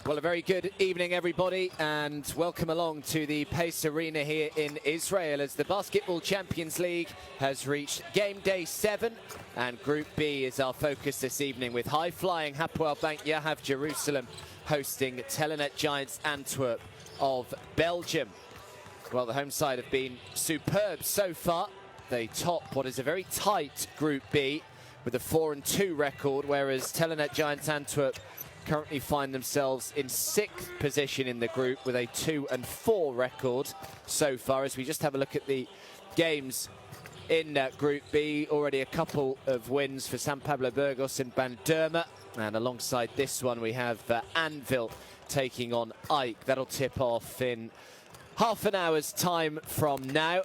Well, a very good evening, everybody, and welcome along to the Pace Arena here in Israel as the Basketball Champions League has reached game day 7, and Group B is our focus this evening with high-flying Hapoel Bank Yahav Jerusalem hosting Telenet giants Antwerp of Belgium. Well, the home side have been superb so far. They top what is a very tight Group B with a 4-2 record, whereas Telenet giants Antwerp currently find themselves in 6th position in the group with a 2-4 record so far. As we just have a look at the games in Group B, already a couple of wins for San Pablo Burgos and Banderma, and alongside this one we have Anvil taking on Ike. That'll tip off in half an hour's time from now,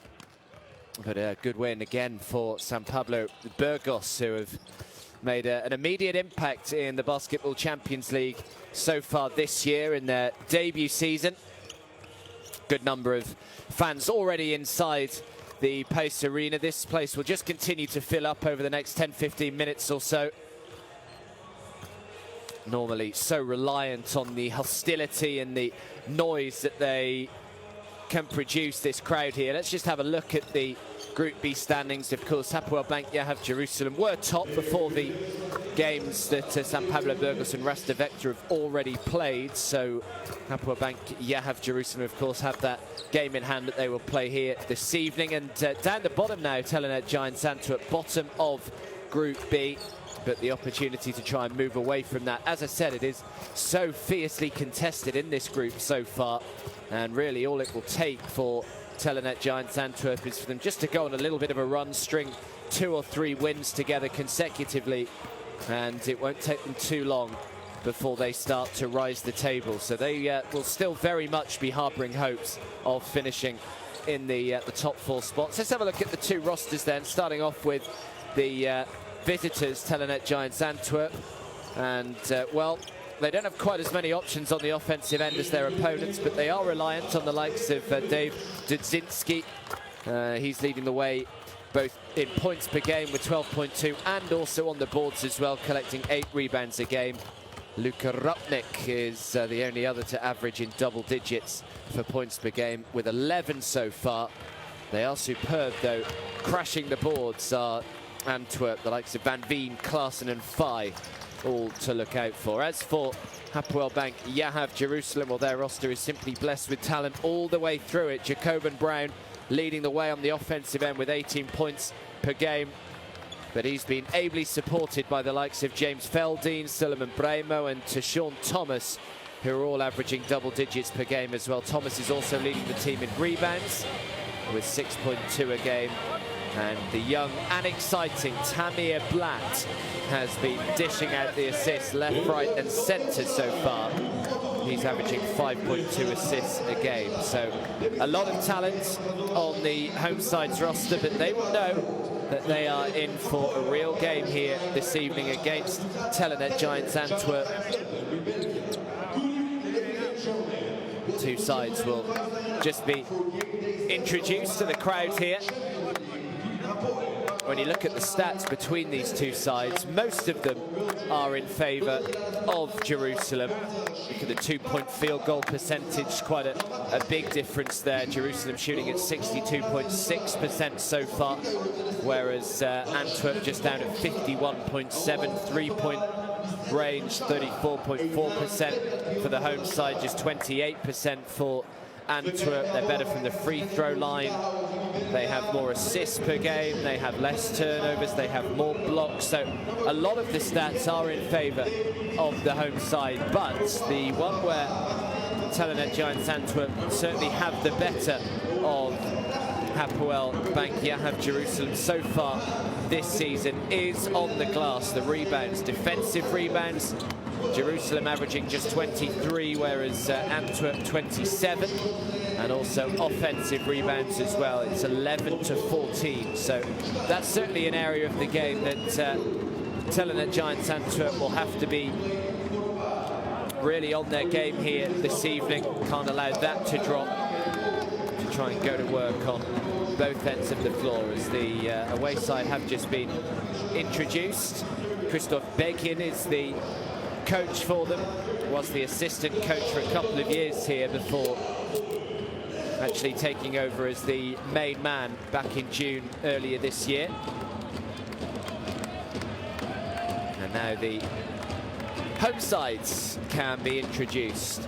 but a good win again for San Pablo Burgos, who have made an immediate impact in the Basketball Champions League so far this year in their debut season. Good number of fans already inside the Pace Arena. This place will just continue to fill up over the next 10-15 minutes or so. Normally so reliant on the hostility and the noise that they can produce, this crowd here. Let's just have a look at the Group B standings. Of course, Hapoel Bank Yahav Jerusalem were top before the games that San Pablo Burgos and Rasta Vector have already played. So Hapoel Bank Yahav Jerusalem, of course, have that game in hand that they will play here this evening. And down the bottom now, Telenet giants Antwerp, bottom of Group B. But the opportunity to try and move away from that. As I said, it is so fiercely contested in this group so far. And really all it will take for Telenet giants Antwerp is for them just to go on a little bit of a run, string 2 or 3 wins together consecutively, and it won't take them too long before they start to rise the table. So they will still very much be harbouring hopes of finishing in the top 4 spots. Let's have a look at the 2 rosters then, starting off with the visitors, Telenet giants Antwerp, and well, they don't have quite as many options on the offensive end as their opponents, but they are reliant on the likes of Dave Dudzinski. He's leading the way both in points per game with 12.2 and also on the boards as well, collecting 8 rebounds a game. Luka Rupnik is the only other to average in double digits for points per game with 11 so far. They are superb though. Crashing the boards are Antwerp, the likes of Van Veen, Klaassen and Fye, all to look out for. As for Hapoel Bank Yahav Jerusalem, well, their roster is simply blessed with talent all the way through it. Jacoban Brown leading the way on the offensive end with 18 points per game, but he's been ably supported by the likes of James Feldine, Solomon Bremo and Tashawn Thomas, who are all averaging double digits per game as well. Thomas is also leading the team in rebounds with 6.2 a game. And the young and exciting Tamir Blatt has been dishing out the assists left, right and centre so far. He's averaging 5.2 assists a game. So a lot of talent on the home side's roster, but they will know that they are in for a real game here this evening against Telenet giants Antwerp. 2 sides will just be introduced to the crowd here. When you look at the stats between these 2 sides, most of them are in favour of Jerusalem. Look at the 2-point field goal percentage, quite a big difference there. Jerusalem shooting at 62.6% so far, whereas Antwerp just down at 51.7, 3-point range, 34.4% for the home side, just 28% for Antwerp. They're better from the free throw line. They have more assists per game. They have less turnovers. They have more blocks. So a lot of the stats are in favour of the home side. But the one where Telenet giants Antwerp certainly have the better of Hapoel Bank Yahav Jerusalem so far this season is on the glass. The rebounds, defensive rebounds. Jerusalem averaging just 23, whereas Antwerp 27, and also offensive rebounds as well. It's 11 to 14, so that's certainly an area of the game that Telenet giants Antwerp will have to be really on their game here this evening. Can't allow that to drop, to try and go to work on both ends of the floor as the away side have just been introduced. Christoph Begin is the coach for them, was the assistant coach for a couple of years here before actually taking over as the main man back in June earlier this year. And now the home sides can be introduced.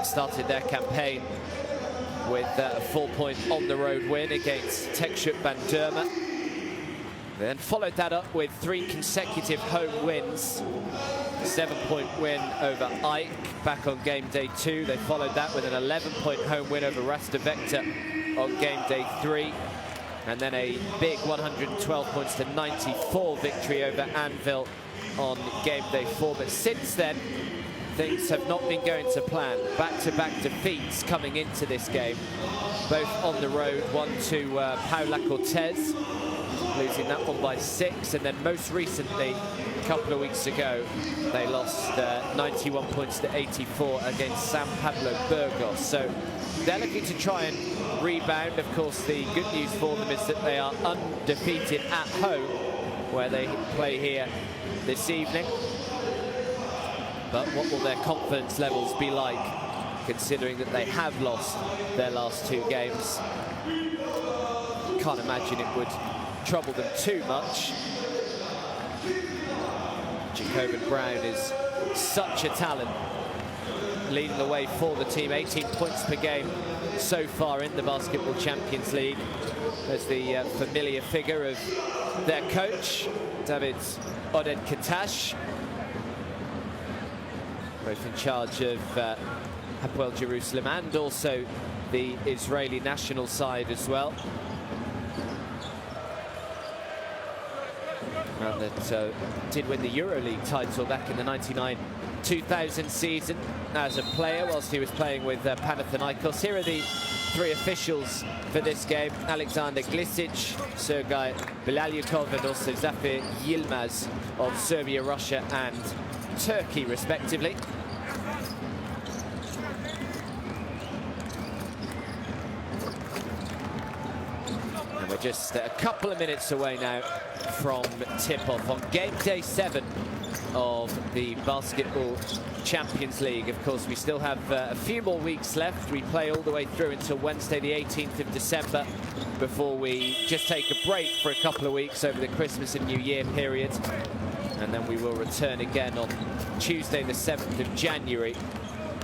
Started their campaign with a 4-point on-the-road win against Tekshut Bandurma. Then followed that up with 3 consecutive home wins. A 7-point win over Ike back on game day 2. They followed that with an 11-point home win over Rastavector on game day 3. And then a big 112 points to 94 victory over Anvil on game day 4. But since then, things have not been going to plan. Back-to-back defeats coming into this game, both on the road. One to Paula Cortez, losing that one by 6, and then most recently, a couple of weeks ago, they lost 91 points to 84 against San Pablo Burgos. So they're looking to try and rebound. Of course, the good news for them is that they are undefeated at home, where they play here this evening. But what will their confidence levels be like, considering that they have lost their last 2 games? Can't imagine it would trouble them too much. Jacobin Brown is such a talent, leading the way for the team. 18 points per game so far in the Basketball Champions League, as the familiar figure of their coach, David Oded Katash, both in charge of Hapoel Jerusalem and also the Israeli national side as well. And that did win the EuroLeague title back in the 99-2000 season as a player, whilst he was playing with Panathinaikos. Here are the 3 officials for this game: Alexander Glisic, Sergei Bilalyukov, and also Zafir Yilmaz of Serbia, Russia and Turkey, respectively. And we're just a couple of minutes away now from tip-off on game day 7 of the Basketball Champions League. Of course, we still have a few more weeks left. We play all the way through until Wednesday, the 18th of December, before we just take a break for a couple of weeks over the Christmas and New Year period. And then we will return again on Tuesday, the 7th of January.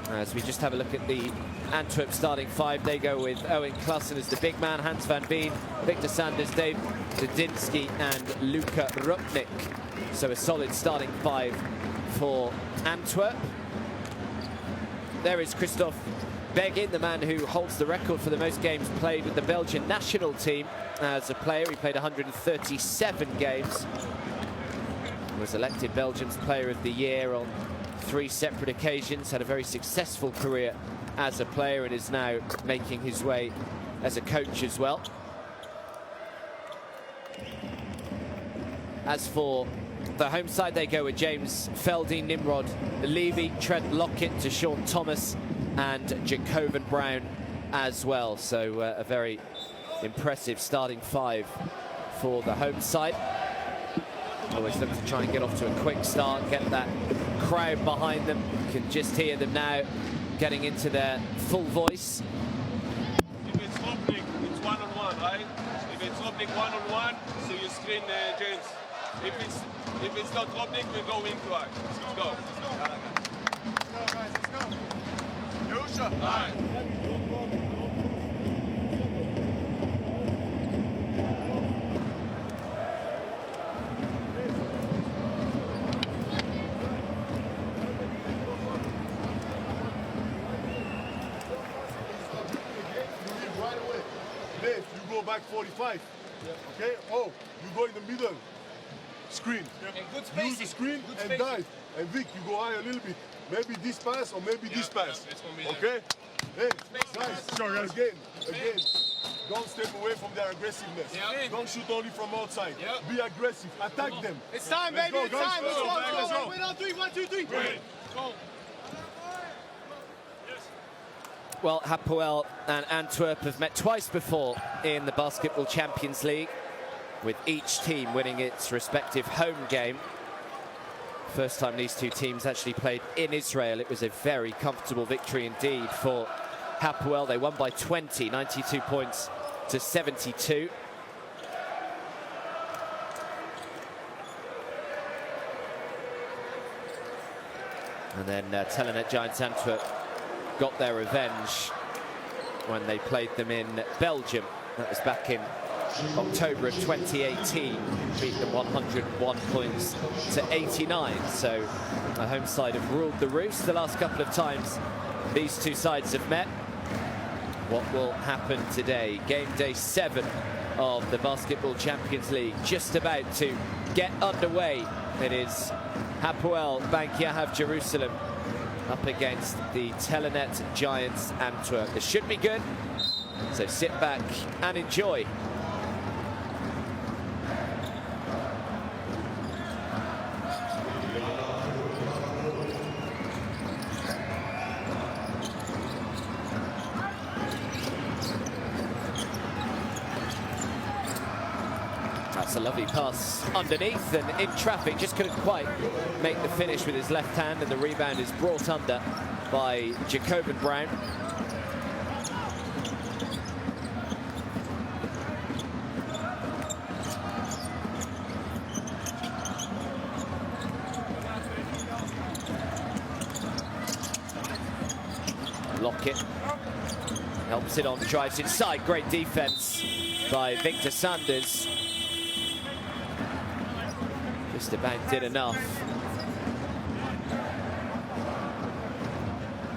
As we just have a look at the Antwerp starting 5, they go with Owen Klassen as the big man, Hans van Veen, Victor Sanders, Dave Zadinsky, and Luka Rupnik. So a solid starting 5 for Antwerp. There is Christophe Begin, the man who holds the record for the most games played with the Belgian national team as a player. He played 137 games. Was elected Belgium's Player of the Year on 3 separate occasions, had a very successful career as a player, and is now making his way as a coach as well. As for the home side, they go with James Feldy, Nimrod Levy, Trent Lockett, Deshaun Thomas, and Jacobin Brown as well. So a very impressive starting 5 for the home side. Always look to try and get off to a quick start, get that crowd behind them. You can just hear them now getting into their full voice. If it's opening, it's one-on-one, right? If it's opening one-on-one, so you screen James. If it's not opening, we go in twice. Let's go. Let's go, guys, let's go. Yusha. All right. Back 45. Okay? Oh, you go in the middle. Screen. And good spacing. Use the screen good and spacing. dive. And Vic, you go high a little bit. Maybe this pass or maybe this pass. it's gonna be okay? Hey, Spacing, guys, sure, guys. Again. Don't step away from their aggressiveness. Yeah. Don't shoot only from outside. Yeah. Be aggressive. Attack them. It's time, Let's baby. go, It's guys. time. Let's go. Let's go. Wait on 3, 1, 2, 3. Great. Go. Well, Hapoel and Antwerp have met twice before in the Basketball Champions League, with each team winning its respective home game. First time these two teams actually played in Israel, it was a very comfortable victory indeed for Hapoel. They won by 20, 92 points to 72. And then Telenet Giants Antwerp got their revenge when they played them in Belgium. That was back in October of 2018, beat them 101 points to 89. So the home side have ruled the roost the last couple of times these two sides have met. What will happen today? Game day 7 of the Basketball Champions League just about to get underway. It is Hapoel Bank Yahav Jerusalem up against the Telenet Giants Antwerp. This should be good, so sit back and enjoy. That's a lovely pass underneath and in traffic, just couldn't quite make the finish with his left hand, and the rebound is brought under by Jacob Brown. Lockett helps it on, drives inside, great defense by Victor Sanders. Just about did enough.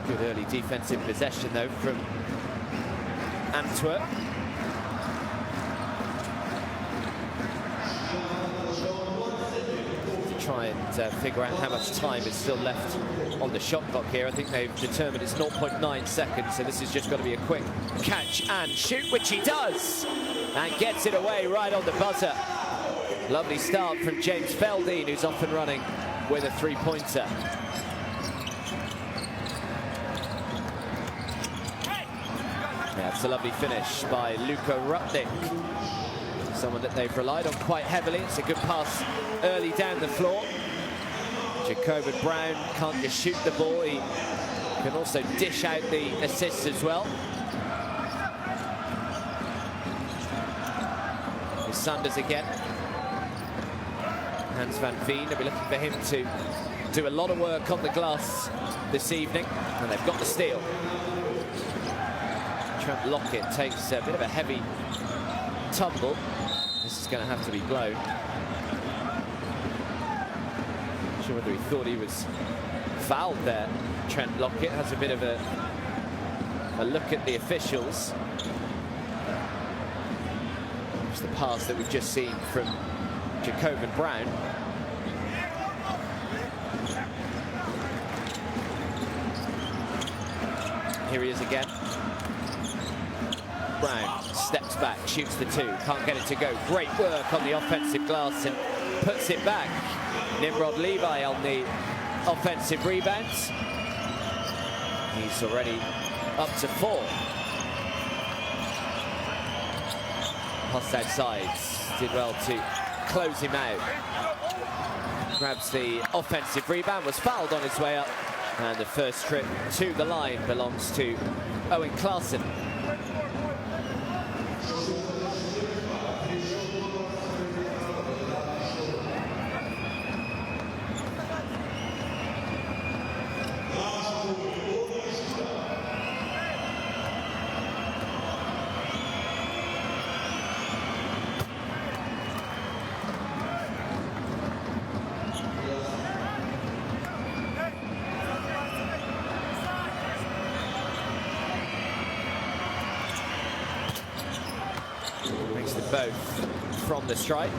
Good early defensive possession though from Antwerp. To try and figure out how much time is still left on the shot clock here. I think they've determined it's 0.9 seconds, so this has just got to be a quick catch and shoot, which he does, and gets it away right on the buzzer. Lovely start from James Feldine, who's off and running with a three-pointer. Yeah, it's a lovely finish by Luka Rutnik, someone that they've relied on quite heavily. It's a good pass early down the floor. Jacob Brown can't just shoot the ball, he can also dish out the assists as well. Here's Sanders again. Hans van Veen, they'll be looking for him to do a lot of work on the glass this evening, and they've got the steal. Trent Lockett takes a bit of a heavy tumble. This is going to have to be blown. Not sure whether he thought he was fouled there. Trent Lockett has a bit of a look at the officials. It's the pass that we've just seen from Jacob Brown. Here he is again. Brown steps back, shoots the two, can't get it to go. Great work on the offensive glass and puts it back. Nimrod Levi on the offensive rebounds. He's already up to 4. Pass outside, did well to close him out. Grabs the offensive rebound, was fouled on his way up, and the first trip to the line belongs to Owen Klaassen. Makes them both from the strike.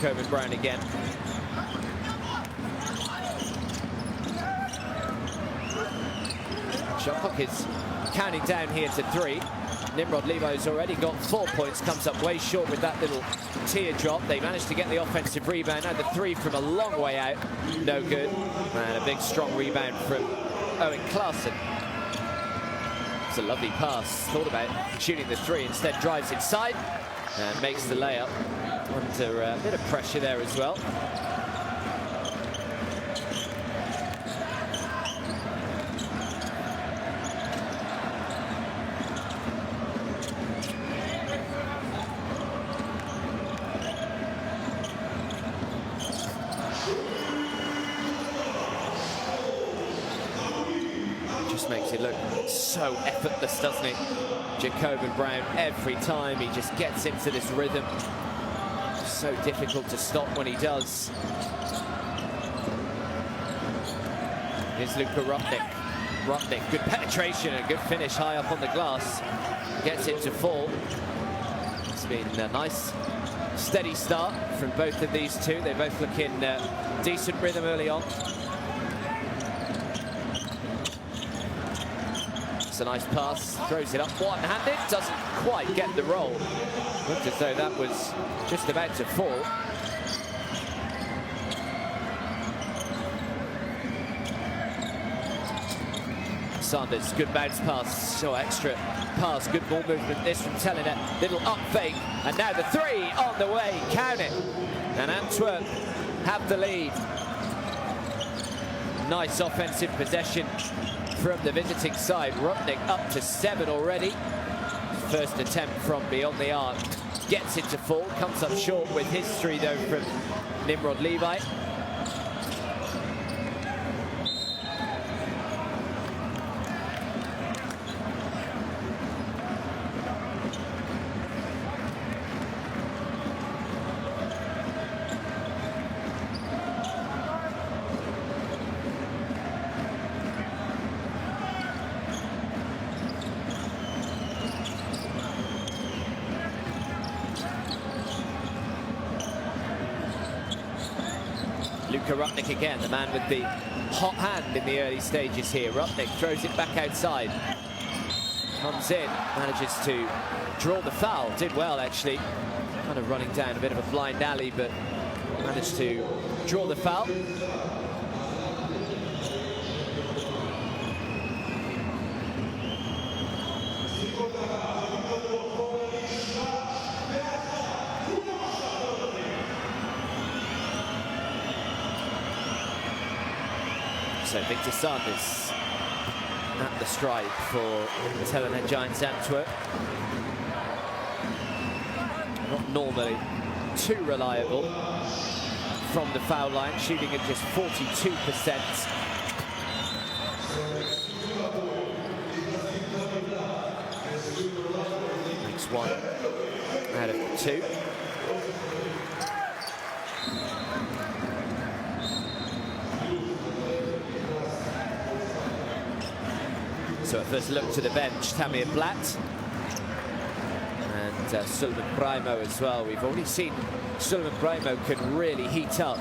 Jacob Brown again. Shot clock is counting down here to 3. Nimrod Levi's already got 4 points, comes up way short with that little teardrop. They managed to get the offensive rebound. Now the three from a long way out, no good. And a big strong rebound from Owen Clarkson. It's a lovely pass. Thought about shooting the three, instead drives inside and makes the layup under a bit of pressure there as well. Makes it look so effortless, doesn't it? Jacoban Brown, every time he just gets into this rhythm. So difficult to stop when he does. Here's Luka Rupnik. Rupnik, good penetration and good finish high up on the glass. Gets it to fall. It's been a nice, steady start from both of these two. They both look in decent rhythm early on. It's a nice pass, throws it up one-handed, doesn't quite get the roll. Looked as though that was just about to fall. Sanders, good bounce pass, so extra pass, good ball movement. This from Telenet, little up fake, and now the three on the way, count it. And Antwerp have the lead. Nice offensive possession from the visiting side. Rupnik up to 7 already. First attempt from beyond the arc. Gets it to fall. Comes up short with his three, though, from Nimrod Levi. Luka Rupnik again, the man with the hot hand in the early stages here. Rupnik throws it back outside. Comes in, manages to draw the foul. Did well, actually. Kind of running down a bit of a blind alley, but managed to draw the foul. So Victor Sanders at the strike for Telenet Giants Antwerp. Not normally too reliable from the foul line, shooting at just 42%. Makes 1 out of 2. So a first look to the bench, Tamir Blatt and Sullivan Brimo as well. We've already seen Sullivan Brimo can really heat up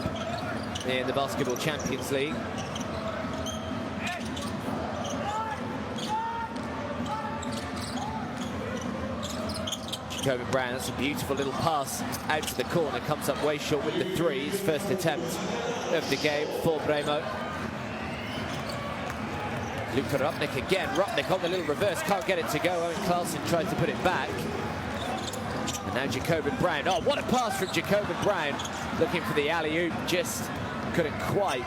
in the Basketball Champions League. Jacoban Brown, that's a beautiful little pass out to the corner, comes up way short with the three. His first attempt of the game for Brimo. Luka Rupnik again. Rupnik on the little reverse, can't get it to go. Owen Clarkson tries to put it back. And now Jacoban Brown. Oh, what a pass from Jacoban Brown. Looking for the alley-oop, just couldn't quite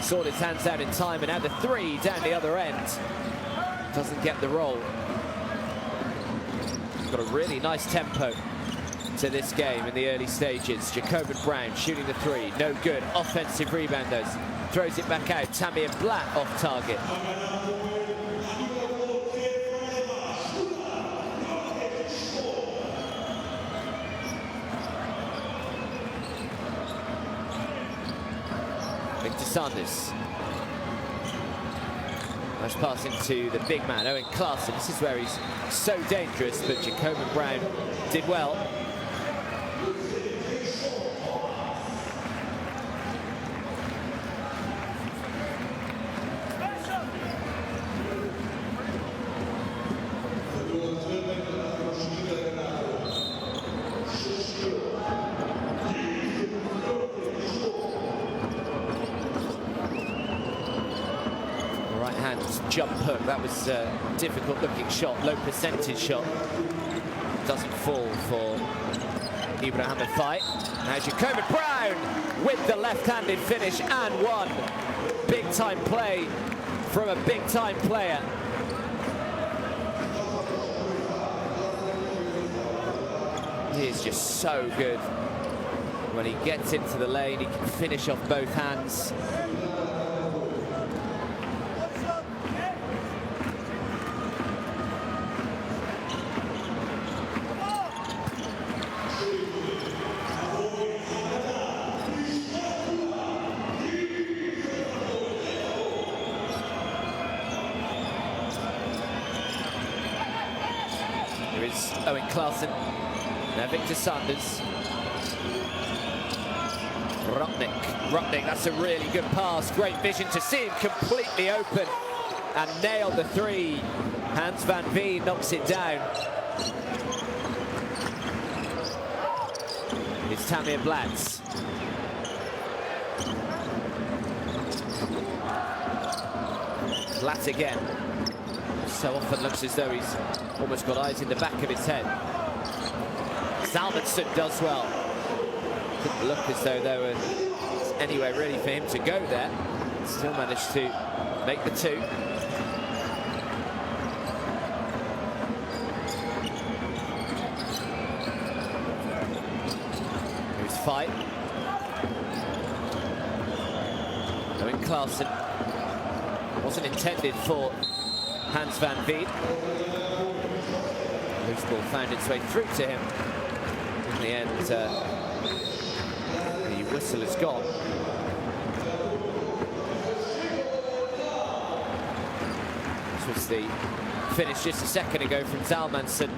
sort his hands out in time. And now the three down the other end. Doesn't get the roll. Got a really nice tempo to this game in the early stages. Jacoban Brown shooting the three, no good. Offensive rebound though. Throws it back out. Tamir Blatt off target. Victor Sanders. Nice pass into the big man, Owen Clarkson. This is where he's so dangerous, but Jacoban Brown did well. nice jump hook. That was a difficult looking shot, low percentage shot. Doesn't fall for Ibrahim Afai. Now Jacob Brown with the left-handed finish and one. Big time play from a big time player. He is just so good. When he gets into the lane, he can finish off both hands. Here is Owen Klaassen. Now Victor Sanders. Rupnik, that's a really good pass. Great vision to see him completely open and nail the three. Hans van Veen knocks it down. It's Tamir Blatz. Blatz again. So often looks as though he's almost got eyes in the back of his head. Salmonson does well. Didn't look as though there was anywhere really for him to go there. Still managed to make the two. Here's fight. Owen Klaassen. Wasn't intended for Hans van Veen. Loose ball found its way through to him. In the end, the whistle is gone. This was the finish just a second ago from Zalmanson.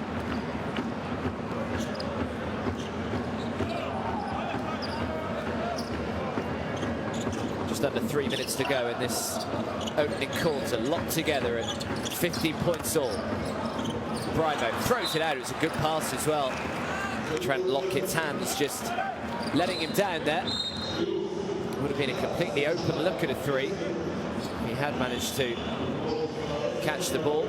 Just under 3 minutes to go in this opening quarter. Locked together and 15 points all. Brimo throws it out. It was a good pass as well. Trent Lockett's hands just letting him down there. Would have been a completely open look at a three. He had managed to catch the ball.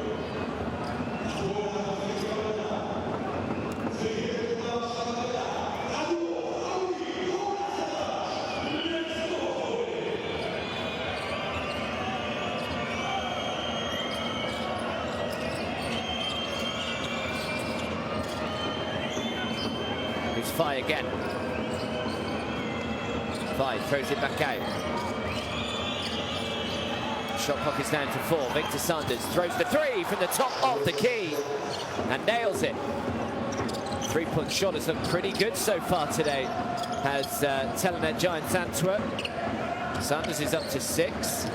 Here's Fai again. Fai throws it back out. Shot clock is down to 4. Victor Sanders throws the three from the top of the key and nails it. Three-point shot has looked pretty good so far today. Has Telenet Giants Antwerp. Sanders is up to 6.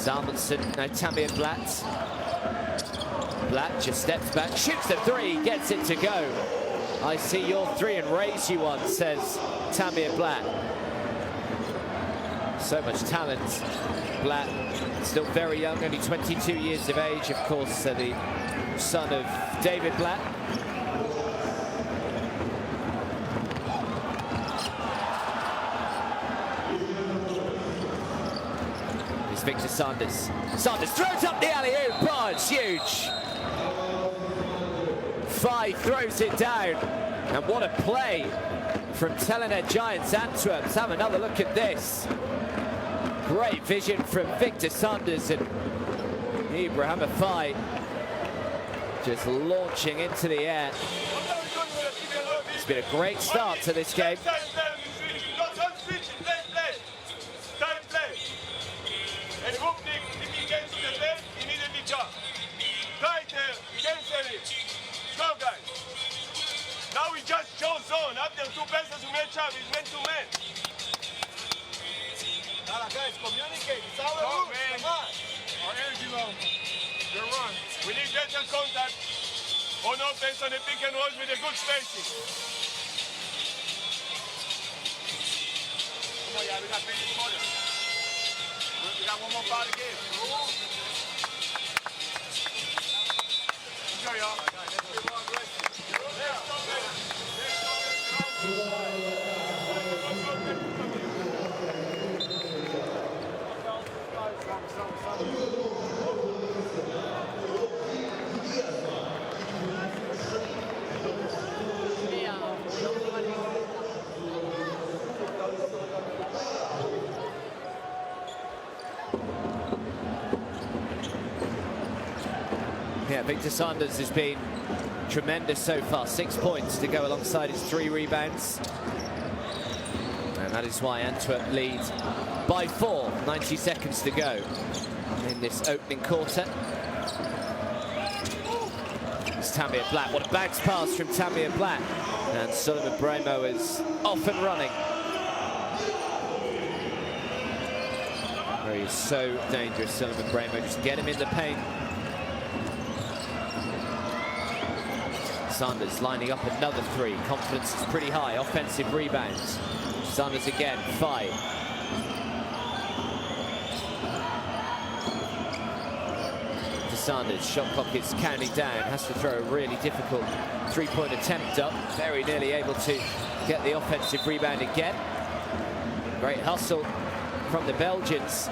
Zalmanson, now Tamir Blatz. Blatt just steps back, shoots the three, gets it to go. I see your three and raise you one, says Tamir Blatt. So much talent. Blatt, still very young, only 22 years of age, of course, the son of David Blatt. Here's Victor Sanders. Sanders throws up the alley-oop. Oh, it's huge. Fai throws it down. And what a play from Telenet Giants Antwerp. Let's have another look at this. Great vision from Victor Sanders and Ibrahim Afai just launching into the air. It's been a great start to this game. Now we just show zone. After two persons who match up, it's man to man. Now guys, communicate. It's our rule. Come on. Our energy low. Good run. We need better contact on offense on the pick and roll with a good spacing. Come on, yeah, we got 20 quarters. We got one more part to give. Enjoy, y'all. Let's be more aggressive. Victor Sanders has been tremendous so far. 6 points to go alongside his 3 rebounds. And that is why Antwerp lead by 4, 90 seconds to go in this opening quarter. It's Tamir Blatt. What a bounce pass from Tamir Blatt. And Solomon Bremo is off and running. Where he's so dangerous, Solomon Bremo. Just get him in the paint. Sanders lining up another 3. Confidence is pretty high. Offensive rebounds. Sanders again, 5. To Sanders, shot clock is counting down. Has to throw a really difficult 3-point attempt up. Very nearly able to get the offensive rebound again. Great hustle from the Belgians.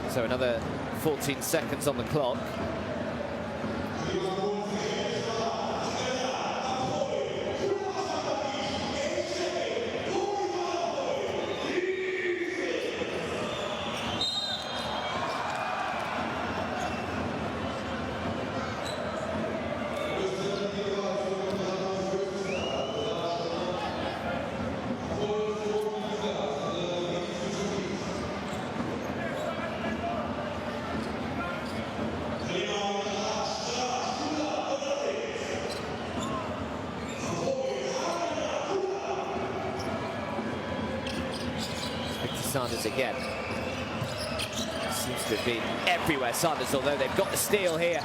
So another 14 seconds on the clock. Sanders again. Seems to have been everywhere, Sanders, although they've got the steal here.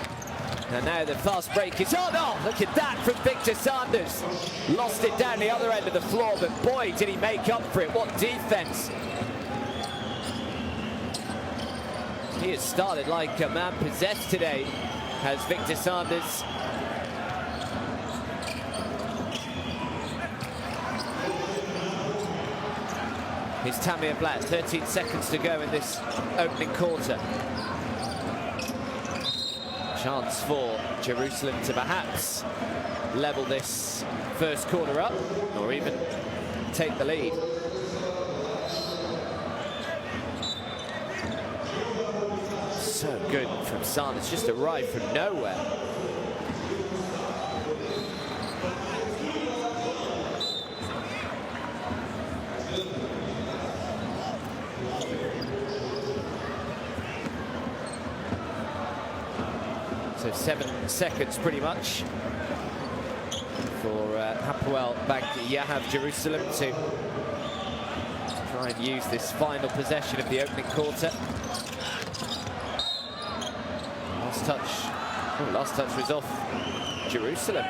And now the fast break is... Oh, no! Look at that from Victor Sanders. Lost it down the other end of the floor, but boy, did he make up for it. What defense. He has started like a man possessed today, has Victor Sanders. Here's Tamir Blatt, 13 seconds to go in this opening quarter. Chance for Jerusalem to perhaps level this first quarter up, or even take the lead. So good from Sanders, just arrived from nowhere. So 7 seconds pretty much for Hapoel Bank Yahav Jerusalem to try and use this final possession of the opening quarter. Last touch was off Jerusalem.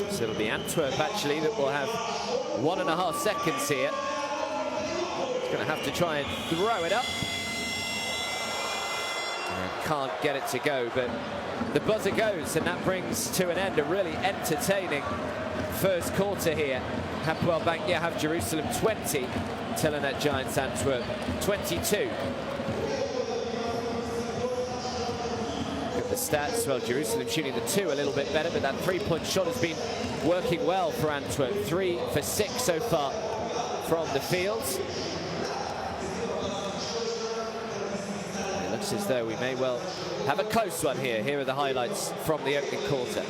So it'll be Antwerp actually that will have 1.5 seconds here. It's going to have to try and throw it up. Can't get it to go, but the buzzer goes, and that brings to an end a really entertaining first quarter here. Hapoel Bank Yahav Jerusalem 20, Telenet Giants Antwerp 22. Look at the stats. Well, Jerusalem shooting the 2 a little bit better, but that 3-point shot has been working well for Antwerp. 3 for 6 so far from the field. As though we may well have a close one here. Here are the highlights from the opening quarter.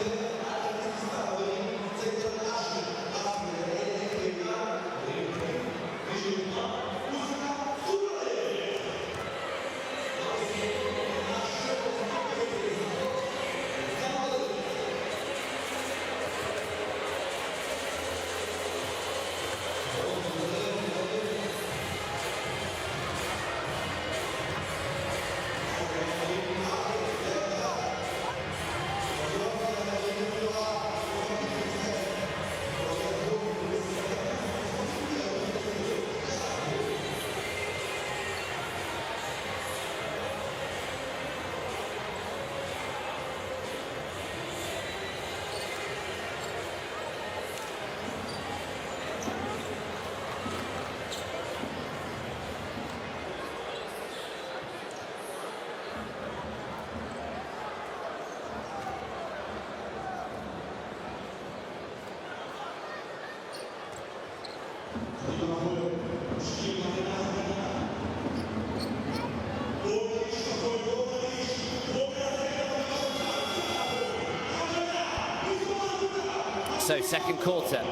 So second quarter,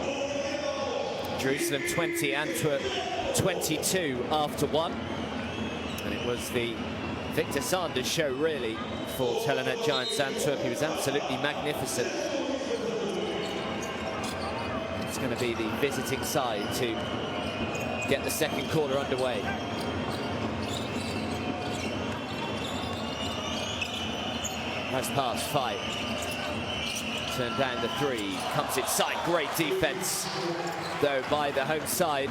Jerusalem 20, Antwerp 22 after 1. And it was the Victor Sanders show really for Telenet Giants Antwerp. He was absolutely magnificent. It's going to be the visiting side to get the second quarter underway. Nice pass, 5. Turned down the 3, comes inside, great defense though by the home side.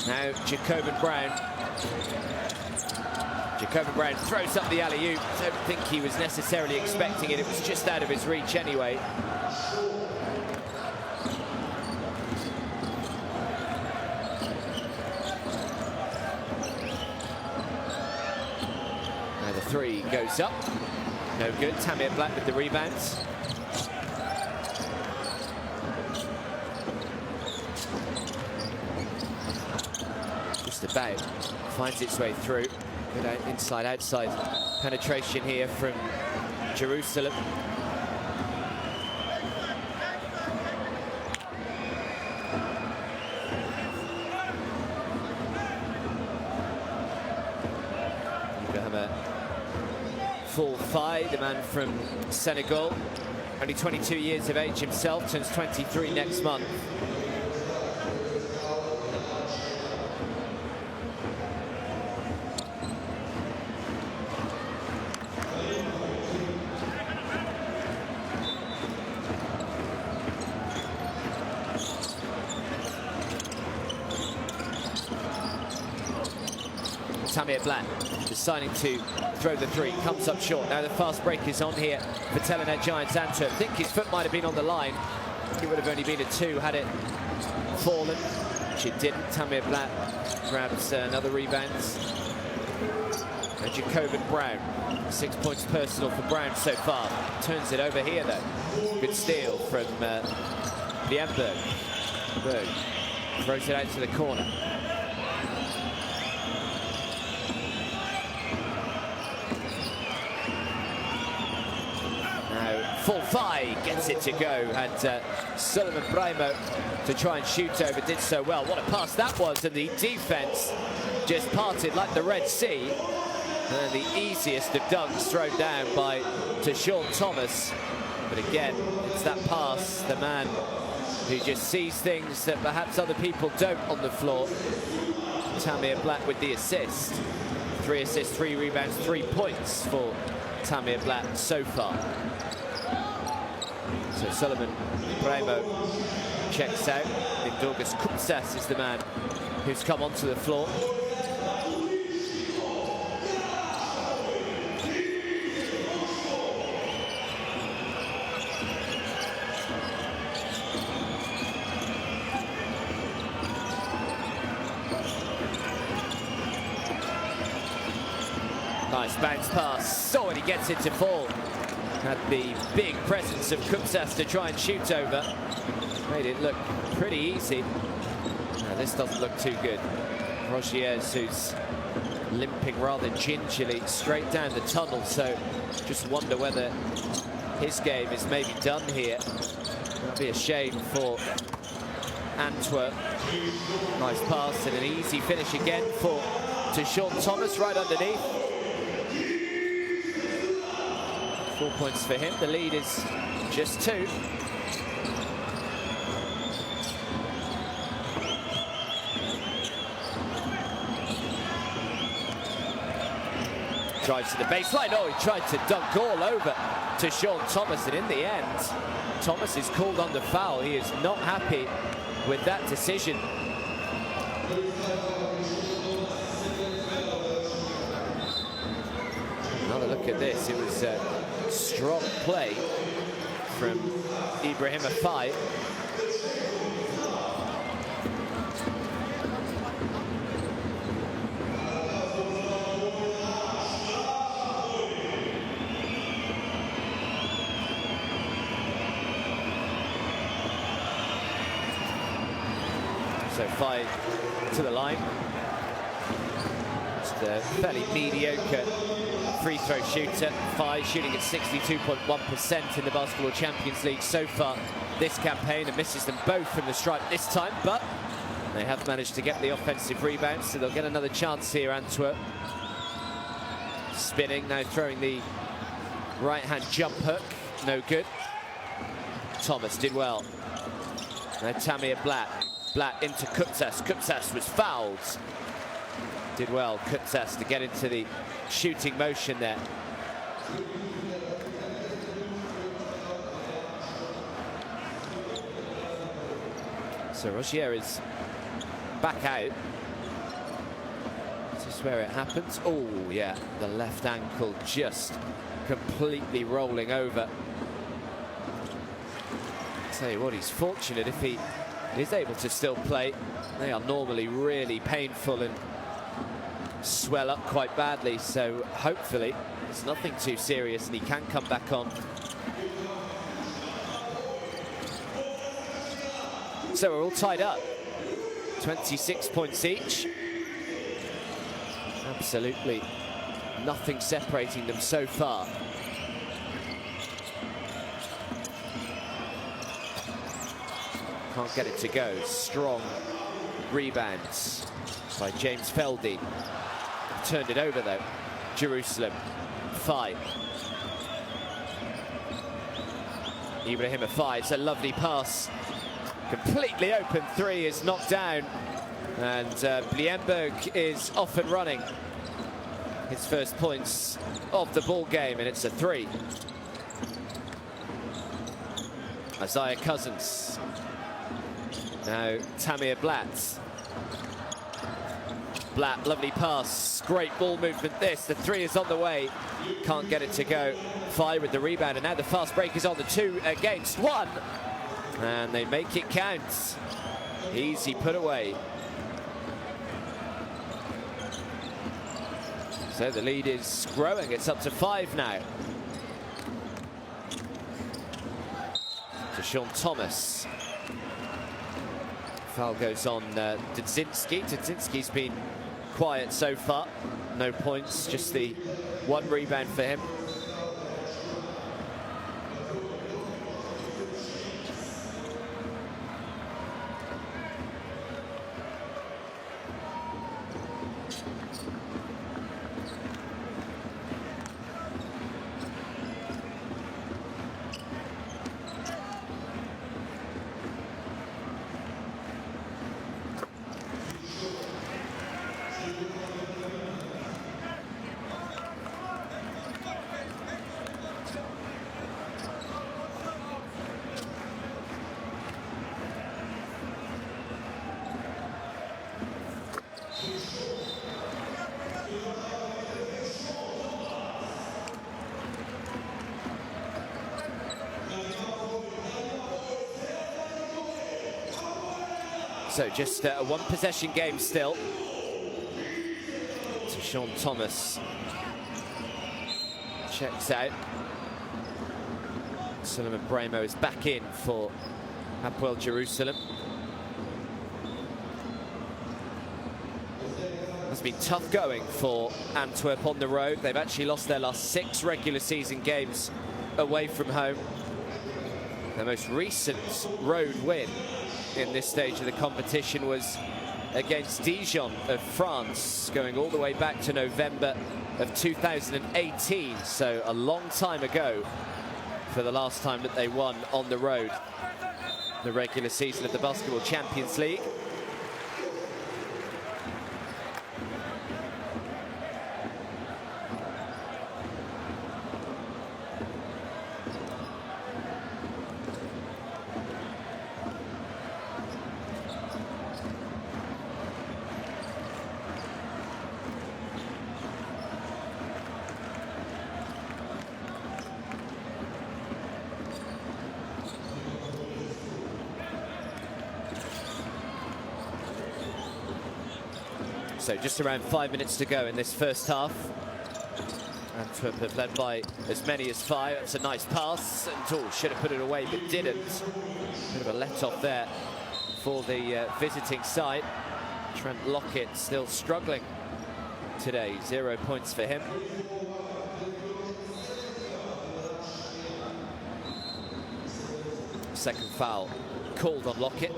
Now Jacobin Brown throws up the alley-oop. Don't think he was necessarily expecting it, it was just out of his reach anyway. Now the 3 goes up. No good. Tamir Black with the rebounds. Just about finds its way through. Good inside outside penetration here from Jerusalem. Full Faye, the man from Senegal, only 22 years of age himself, turns 23 next month. Tamir Black deciding to throw the 3, comes up short. Now the fast break is on here for Telenet Giants Antwerp. I think his foot might have been on the line. It would have only been a 2 had it fallen, which it didn't. Tamir Black grabs another rebound. And Jacobin Brown, 6 points personal for Brown so far. Turns it over here though. Good steal from Lienberg. Berg throws it out to the corner. Full Faye gets it to go, and Sullivan Brimo to try and shoot over, did so well. What a pass that was, and the defense just parted like the Red Sea. And the easiest of dunks thrown down by Sean Thomas. But again, it's that pass, the man who just sees things that perhaps other people don't on the floor. Tamir Black with the assist. 3 assists, 3 rebounds, 3 points for Tamir Black so far. So Sullivan Brimo checks out. Mindaugas Kupsas is the man who's come onto the floor. Nice bounce pass. Oh, and he gets it to fall. Had the big presence of Kupsas to try and shoot over. Made it look pretty easy. Now, this doesn't look too good. Rogiers, who's limping rather gingerly straight down the tunnel, so just wonder whether his game is maybe done here. That'd be a shame for Antwerp. Nice pass and an easy finish again for Sean Thomas right underneath. 4 points for him. The lead is just 2. Drives to the baseline. Oh, he tried to dunk all over Sean Thomas, and in the end, Thomas is called under foul. He is not happy with that decision. Another look at this. It was strong play from Ibrahim Faye. So Fai to the line. Just a fairly mediocre free throw shooter. Fai shooting at 62.1% in the Basketball Champions League so far this campaign, and misses them both from the stripe this time, but they have managed to get the offensive rebound, so they'll get another chance here, Antwerp. Spinning, now throwing the right-hand jump hook, no good. Thomas did well. Now Tamir Blatt. Blatt into Kutsas. Kutsas was fouled. Did well, Kutsas, to get into the shooting motion there. So Rogier is back out. Is this where it happens? Oh, yeah, the left ankle just completely rolling over. Tell you what, he's fortunate if he is able to still play. They are normally really painful and swell up quite badly, so hopefully it's nothing too serious and he can come back on. So we're all tied up, 26 points each. Absolutely nothing separating them so far. Can't get it to go. Strong rebounds by James Feldy. Turned it over though. Jerusalem, Fai. Ibrahim Fai, it's a lovely pass. Completely open three is knocked down. And Bliemberg is off and running. His first points of the ball game, and it's a three. Isaiah Cousins. Now Tamir Blatt. Blatt, lovely pass, great ball movement this. The three is on the way, can't get it to go. Fai with the rebound, and now the fast break is on the 2 against 1. And they make it count. Easy put away. So the lead is growing, it's up to 5 now. To Sean Thomas. Foul goes on Dudzinski. Dudzinski's been quiet so far. No points, just the 1 rebound for him. So just a 1 possession game still. To Sean Thomas. Checks out. Suleiman Bremo is back in for Hapoel Jerusalem. It's been tough going for Antwerp on the road. They've actually lost their last 6 regular season games away from home. Their most recent road win in this stage of the competition was against Dijon of France, going all the way back to November of 2018. So a long time ago for the last time that they won on the road the regular season of the Basketball Champions League. So just around 5 minutes to go in this first half. Antwerp have led by as many as 5. It's a nice pass, and should have put it away but didn't. Bit of a let off there for the visiting side. Trent Lockett still struggling today, 0 points for him. Second foul called on Lockett.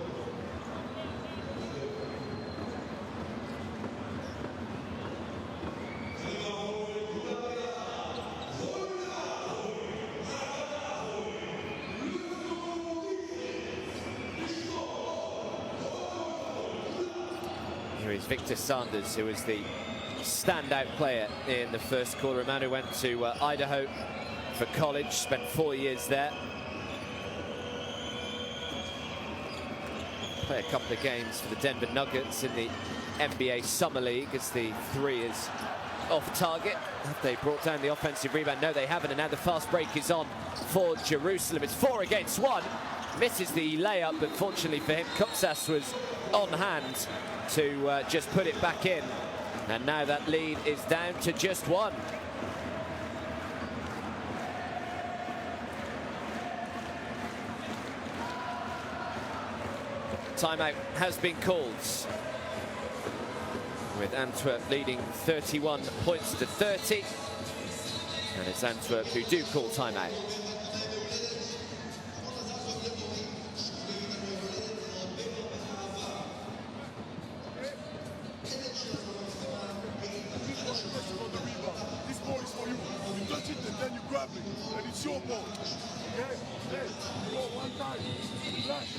Here is Victor Sanders, who was the standout player in the first quarter. A man who went to Idaho for college, spent 4 years there. Play a couple of games for the Denver Nuggets in the NBA Summer League as the three is off target. Have they brought down the offensive rebound? No, they haven't, and now the fast break is on for Jerusalem. It's 4 against 1. Misses the layup, but fortunately for him, Kupsas was on hand to just put it back in. And now that lead is down to just 1. Timeout has been called, with Antwerp leading 31 points to 30. And it's Antwerp who do call timeout. This ball is for you. You touch it and then you grab it, and it's your ball. Okay? Hey, you go one time. Flash.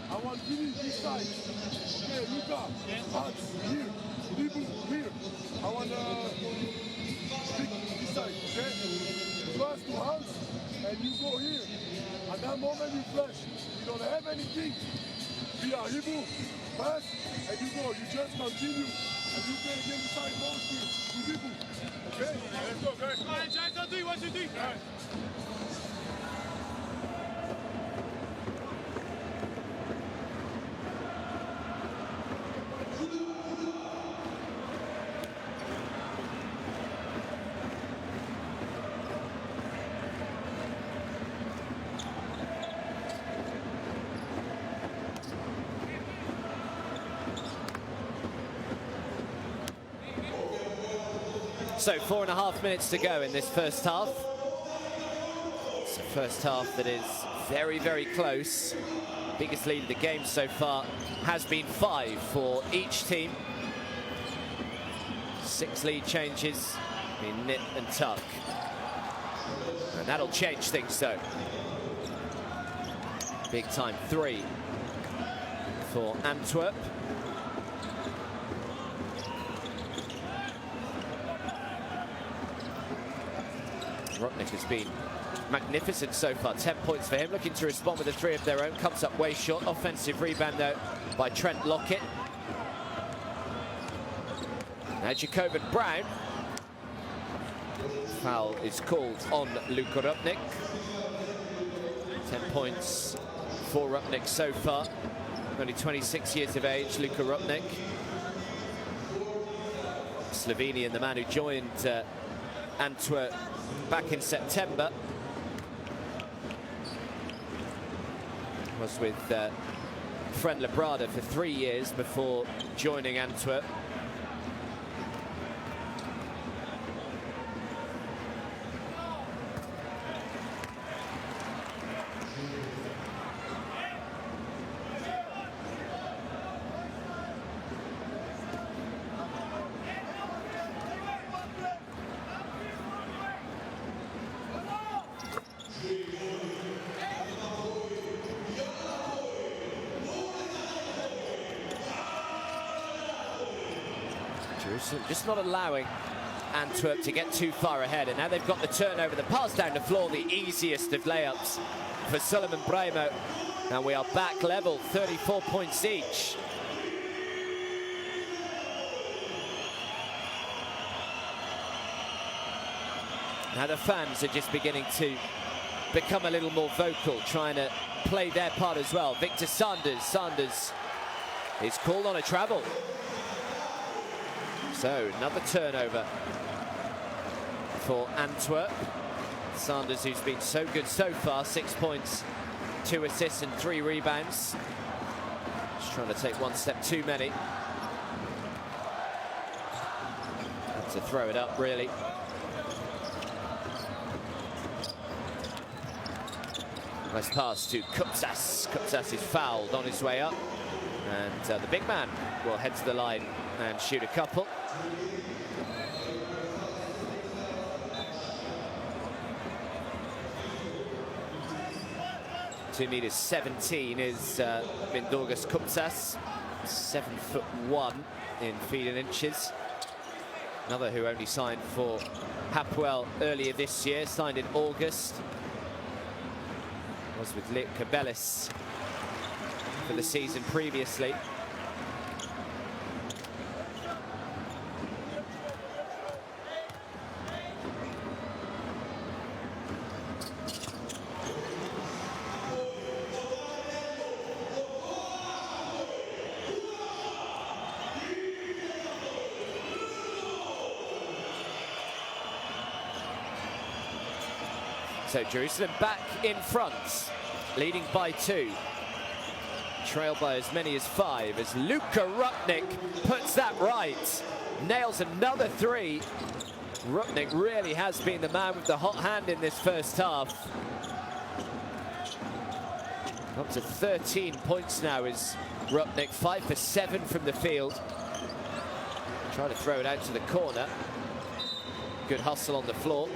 I want Vinny this side. Okay, Luca. Hands here. Libu here. I want Vic this side. Okay? Pass to Hans, and you go here. At that moment you flash. You don't have anything. Via Hibu, pass, and you go. You just continue. And you can get inside most to Hibu. Okay? Let's go, guys. All right, guys, I'll do what you do. All right. So 4.5 minutes to go in this first half. It's a first half that is very, very close. Biggest lead of the game so far has been 5 for each team. 6 lead changes in nip and tuck. And that'll change things though. Big time 3 for Antwerp. Rupnik has been magnificent so far. 10 points for him. Looking to respond with a 3 of their own. Comes up way short. Offensive rebound, though, by Trent Lockett. Now Jacobin Brown. Foul is called on Luka Rupnik. 10 points for Rupnik so far. Only 26 years of age, Luka Rupnik. Slovenian, the man who joined Antwerp back in September. Was with Fren Labrada for 3 years before joining Antwerp. Jerusalem just not allowing Antwerp to get too far ahead, and now they've got the turnover, the pass down the floor, the easiest of layups for Suleiman Brahimo, and we are back level, 34 points each. Now the fans are just beginning to become a little more vocal, trying to play their part as well. Victor Sanders, Sanders is called on a travel. So another turnover for Antwerp. Sanders, who's been so good so far, 6 points, 2 assists and 3 rebounds. Just trying to take one step too many. Had to throw it up, really. Nice pass to Kupsas. Kupsas is fouled on his way up. And the big man will head to the line and shoot a couple. (2.17 is Mindaugas Kupsas, 7'1" in feet and inches. Another who only signed for Hapoel earlier this year, signed in August. Was with Lech Kabelis for the season previously. So Jerusalem back in front, leading by 2. Trailed by as many as 5 as Luka Rupnik puts that right. Nails another 3. Rupnik really has been the man with the hot hand in this first half. Up to 13 points now is Rupnik, 5 for 7 from the field. Trying to throw it out to the corner. Good hustle on the floor.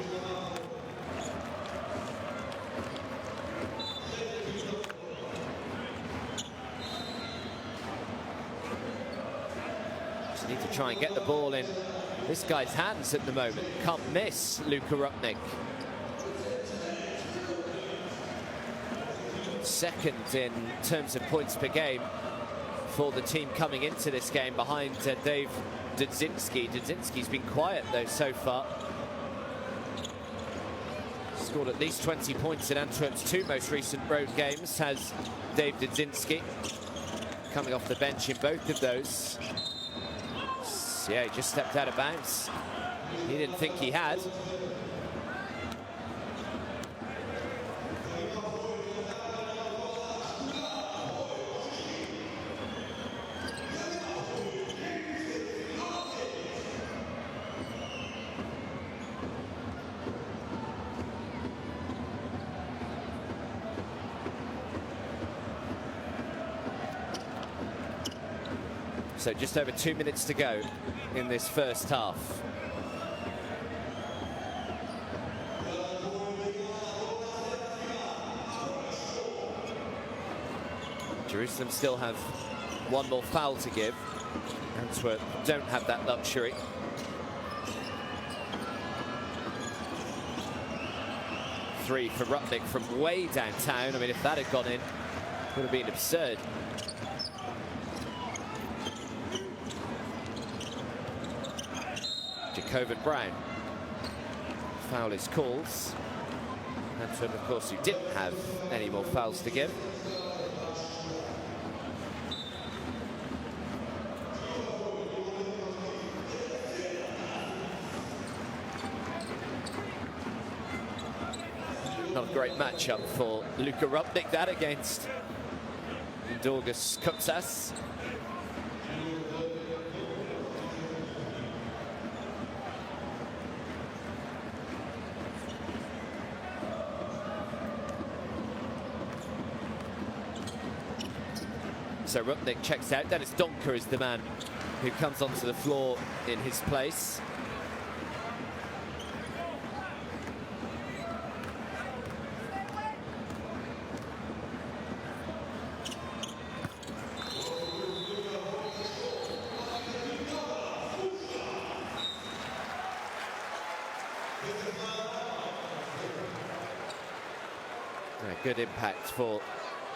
Need to try and get the ball in this guy's hands at the moment. Can't miss Luka Rupnik. Second in terms of points per game for the team coming into this game, behind Dave Dudzinski. Dudzinski's been quiet though so far. Scored at least 20 points in Antwerp's 2 most recent road games, has Dave Dudzinski. Coming off the bench in both of those. Yeah, he just stepped out of bounds. He didn't think he had. So just over 2 minutes to go in this first half. Jerusalem still have one more foul to give. Antwerp don't have that luxury. Three for Rupnik from way downtown. I mean, if that had gone in, it would have been absurd. Jacob Brown. Foul is called. Antwerp, of course, who didn't have any more fouls to give. Not a great matchup for Luka Rupnik, that against Mindaugas Kupsas. So Rupnik checks out. Dennis Donker is the man who comes onto the floor in his place. Good impact for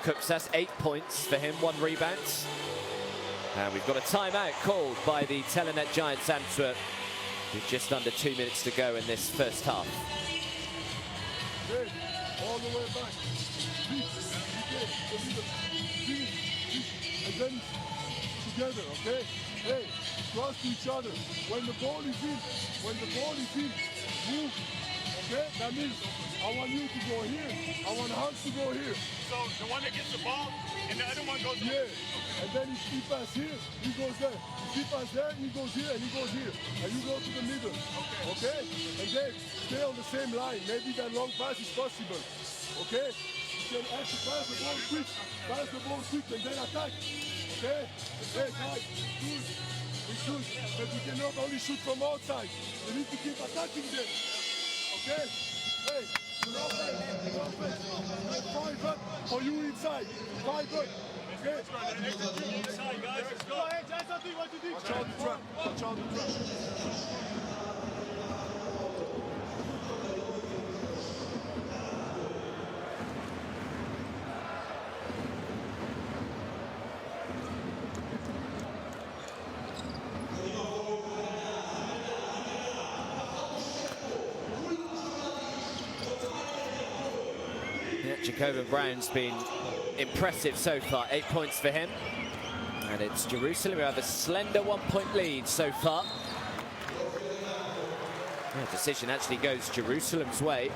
Kupsas, 8 points for him, 1 rebound. And we've got a timeout called by the Telenet Giants Antwerp with just under 2 minutes to go in this first half. Hey, all the way back. And then together, okay? Hey, trust each other. When the ball is in, move. Okay? That means I want you to go here. I want Hans to go here. So the one that gets the ball and the other one Yeah. And then if he passes here, he goes there. If he passes there, he goes here and he goes here. And you go to the middle. Okay? And then stay on the same line. Maybe that long pass is possible. Okay? You can have to pass the ball quick. Pass the ball quick and then attack. Okay? Hey, guys, good. It's good. But we cannot only shoot from outside. We need to keep attacking them. Okay? Hey, no offense. No offense. 5 up for you inside. 5 up. Okay? Inside, guys. Let's go. Watch out the trap. Watch out the trap. Yeah, Jacobin Brown's been impressive so far. 8 points for him. And it's Jerusalem who have a slender 1-point lead so far. The decision actually goes Jerusalem's way.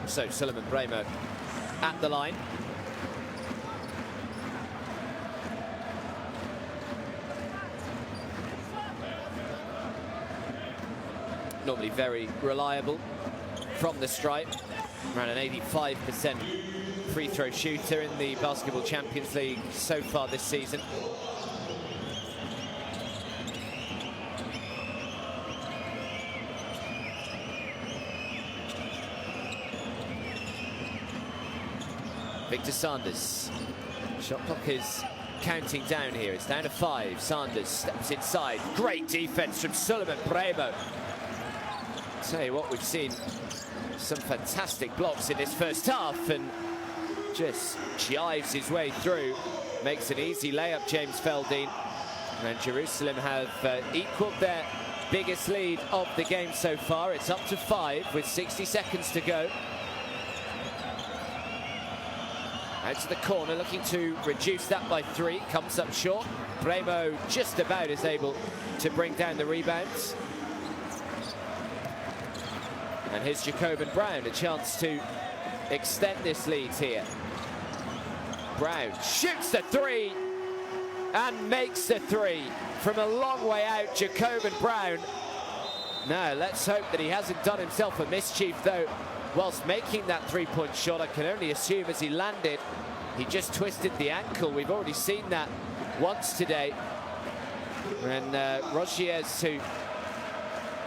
So Solomon Bremo at the line. Normally very reliable from the stripe. Around an 85% free throw shooter in the Basketball Champions League so far this season. Victor Sanders. Shot clock is counting down here. It's down to 5. Sanders steps inside. Great defense from Solomon Bremo. Tell you what, we've seen some fantastic blocks in this first half, and just jives his way through. Makes an easy layup, James Feldine. And Jerusalem have equaled their biggest lead of the game so far. It's up to 5 with 60 seconds to go. Out to the corner, looking to reduce that by 3. Comes up short. Bremo just about is able to bring down the rebounds. And here's Jacobin Brown, a chance to extend this lead here. Brown shoots the 3 and makes the 3 from a long way out. Jacobin Brown. Now let's hope that he hasn't done himself a mischief, though. Whilst making that 3-point shot, I can only assume as he landed, he just twisted the ankle. We've already seen that once today. And Rogiers, who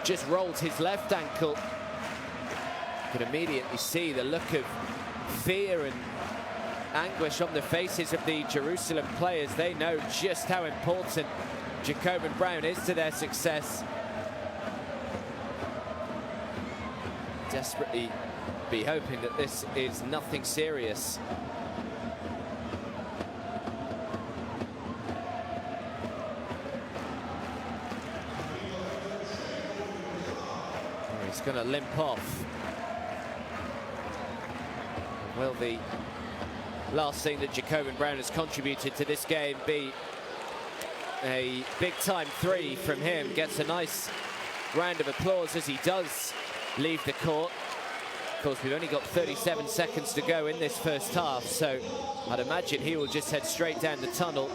just rolled his left ankle, could immediately see the look of fear and anguish on the faces of the Jerusalem players. They know just how important Jacobin Brown is to their success. Desperately be hoping that this is nothing serious. He's going to limp off. Will the last thing that Jacobin Brown has contributed to this game be a big-time 3 from him? Gets a nice round of applause as he does leave the court. Of course, we've only got 37 seconds to go in this first half, so I'd imagine he will just head straight down the tunnel,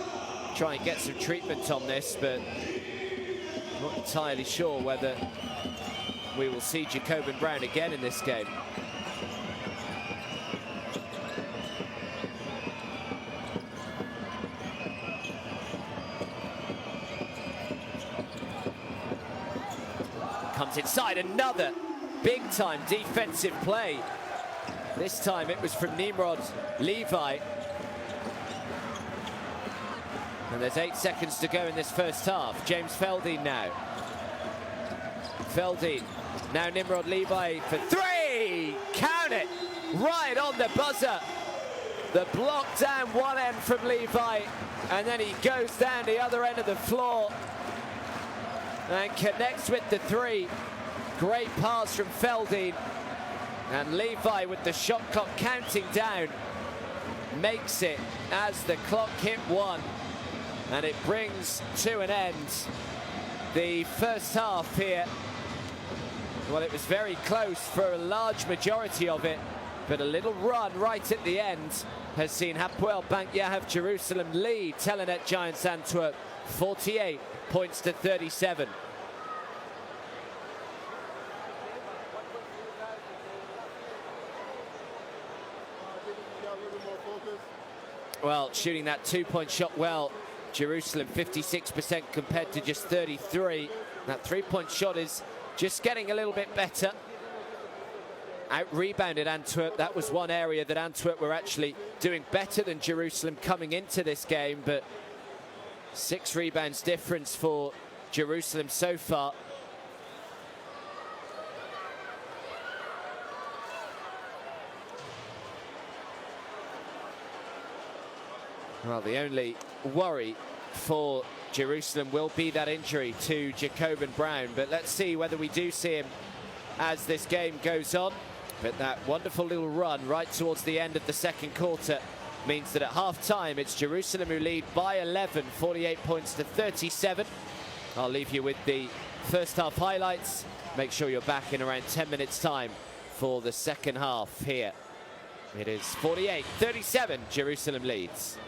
try and get some treatment on this, but I'm not entirely sure whether we will see Jacobin Brown again in this game. Comes inside, another big-time defensive play. This time it was from Nimrod Levi. And there's 8 seconds to go in this first half. James Feldine now. Feldine, now Nimrod Levi for 3! Count it! Right on the buzzer. The block down one end from Levi, and then he goes down the other end of the floor and connects with the three. Great pass from Feldin. And Levi with the shot clock counting down makes it as the clock hit 1. And it brings to an end the first half here. Well, it was very close for a large majority of it, but a little run right at the end has seen Hapoel Bank Yahav Jerusalem lead Telenet Giants Antwerp 48 points to 37. Well, shooting that 2-point shot well, Jerusalem 56% compared to just 33. That 3-point shot is just getting a little bit better. Out-rebounded Antwerp. That was one area that Antwerp were actually doing better than Jerusalem coming into this game, but 6 rebounds difference for Jerusalem so far. Well, the only worry for Jerusalem will be that injury to Jacobin Brown, but let's see whether we do see him as this game goes on. But that wonderful little run right towards the end of the second quarter means that at half-time it's Jerusalem who lead by 11, 48 points to 37. I'll leave you with the first half highlights. Make sure you're back in around 10 minutes time for the second half here. It is 48-37, Jerusalem leads.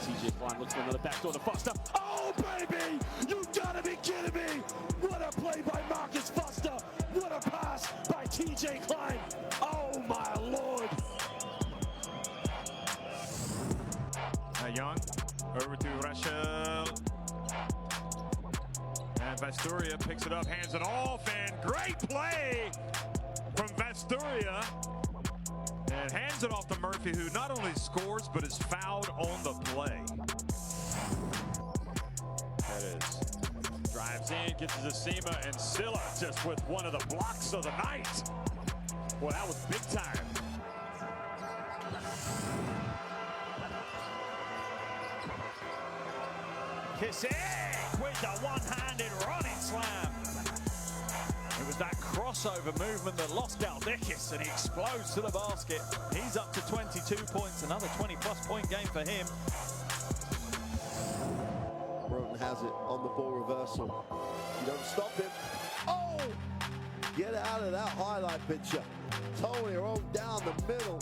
TJ Klein looks for another backdoor to Foster. Oh, baby! You gotta be kidding me! What a play by Marcus Foster! What a pass by TJ Klein! Oh, my Lord! Young over to Rachel. And Vasturia picks it up, hands it off, and great play from Vasturia. And hands it off to Murphy, who not only scores, but is fouled on the play. That is. Drives in, gets to Zesima, and Silla just with one of the blocks of the night. Well, that was big time. Kissick with the one-handed running slam. It was that crossover movement that lost Galdekis, and he explodes to the basket. He's up to 22 points, another 20-plus point game for him. Broughton has it on the ball reversal. You don't stop him. Oh! Get out of that highlight picture. Tony rolled down the middle.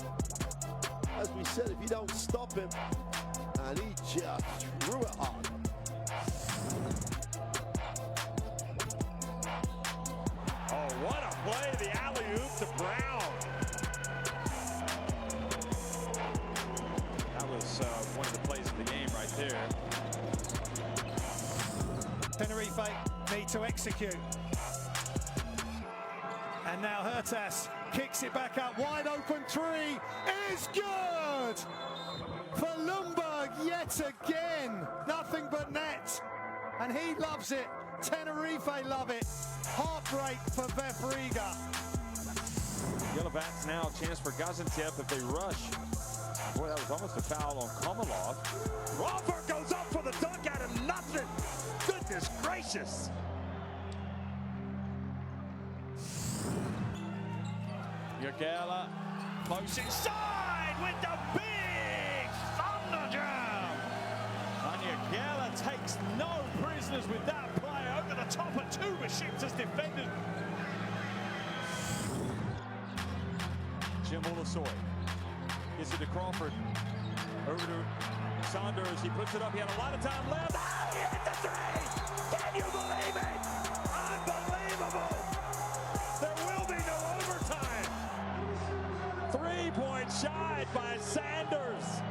As we said, if you don't stop him, and he just threw it hard. Oh, what a play, the alley-oop to Brown. That was one of the plays of the game right there. Tenerife need to execute. And now Hurtas kicks it back out, wide open three is good! For Lundberg yet again, nothing but net. And he loves it, Tenerife love it. Heartbreak for Vefriga. Yellowbacks now a chance for Gaziantep if they rush. Boy, that was almost a foul on Komalov. Robert goes up for the dunk out of nothing. Goodness gracious. Yagala close inside with the big thunder jam. And Yagala takes no prisoners with that play over the top of two Besiktas defenders. Jim Olasoy gives it to Crawford. Over to Saunders. He puts it up. He had a lot of time left. Oh, he hit the three! Can you believe it? Unbelievable! There will be no overtime. 3 points shy by Sanders.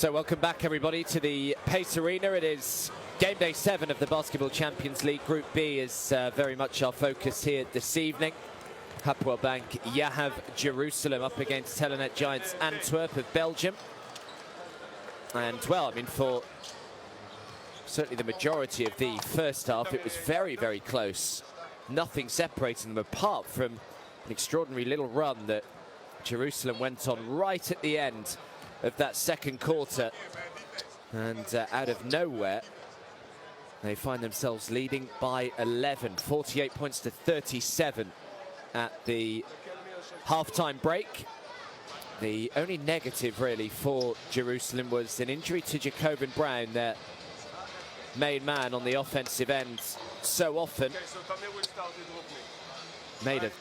So welcome back, everybody, to the Pace Arena. It is game day 7 of the Basketball Champions League. Group B is very much our focus here this evening. Hapoel Bank Yahav Jerusalem up against Telenet Giants Antwerp of Belgium. And, well, I mean, for certainly the majority of the first half, it was very, very close. Nothing separating them apart from an extraordinary little run that Jerusalem went on right at the end of that second quarter. And out of nowhere, they find themselves leading by 11, 48 points to 37 at the halftime break. The only negative really for Jerusalem was an injury to Jacoben Brown, their main man on the offensive end so often. Made a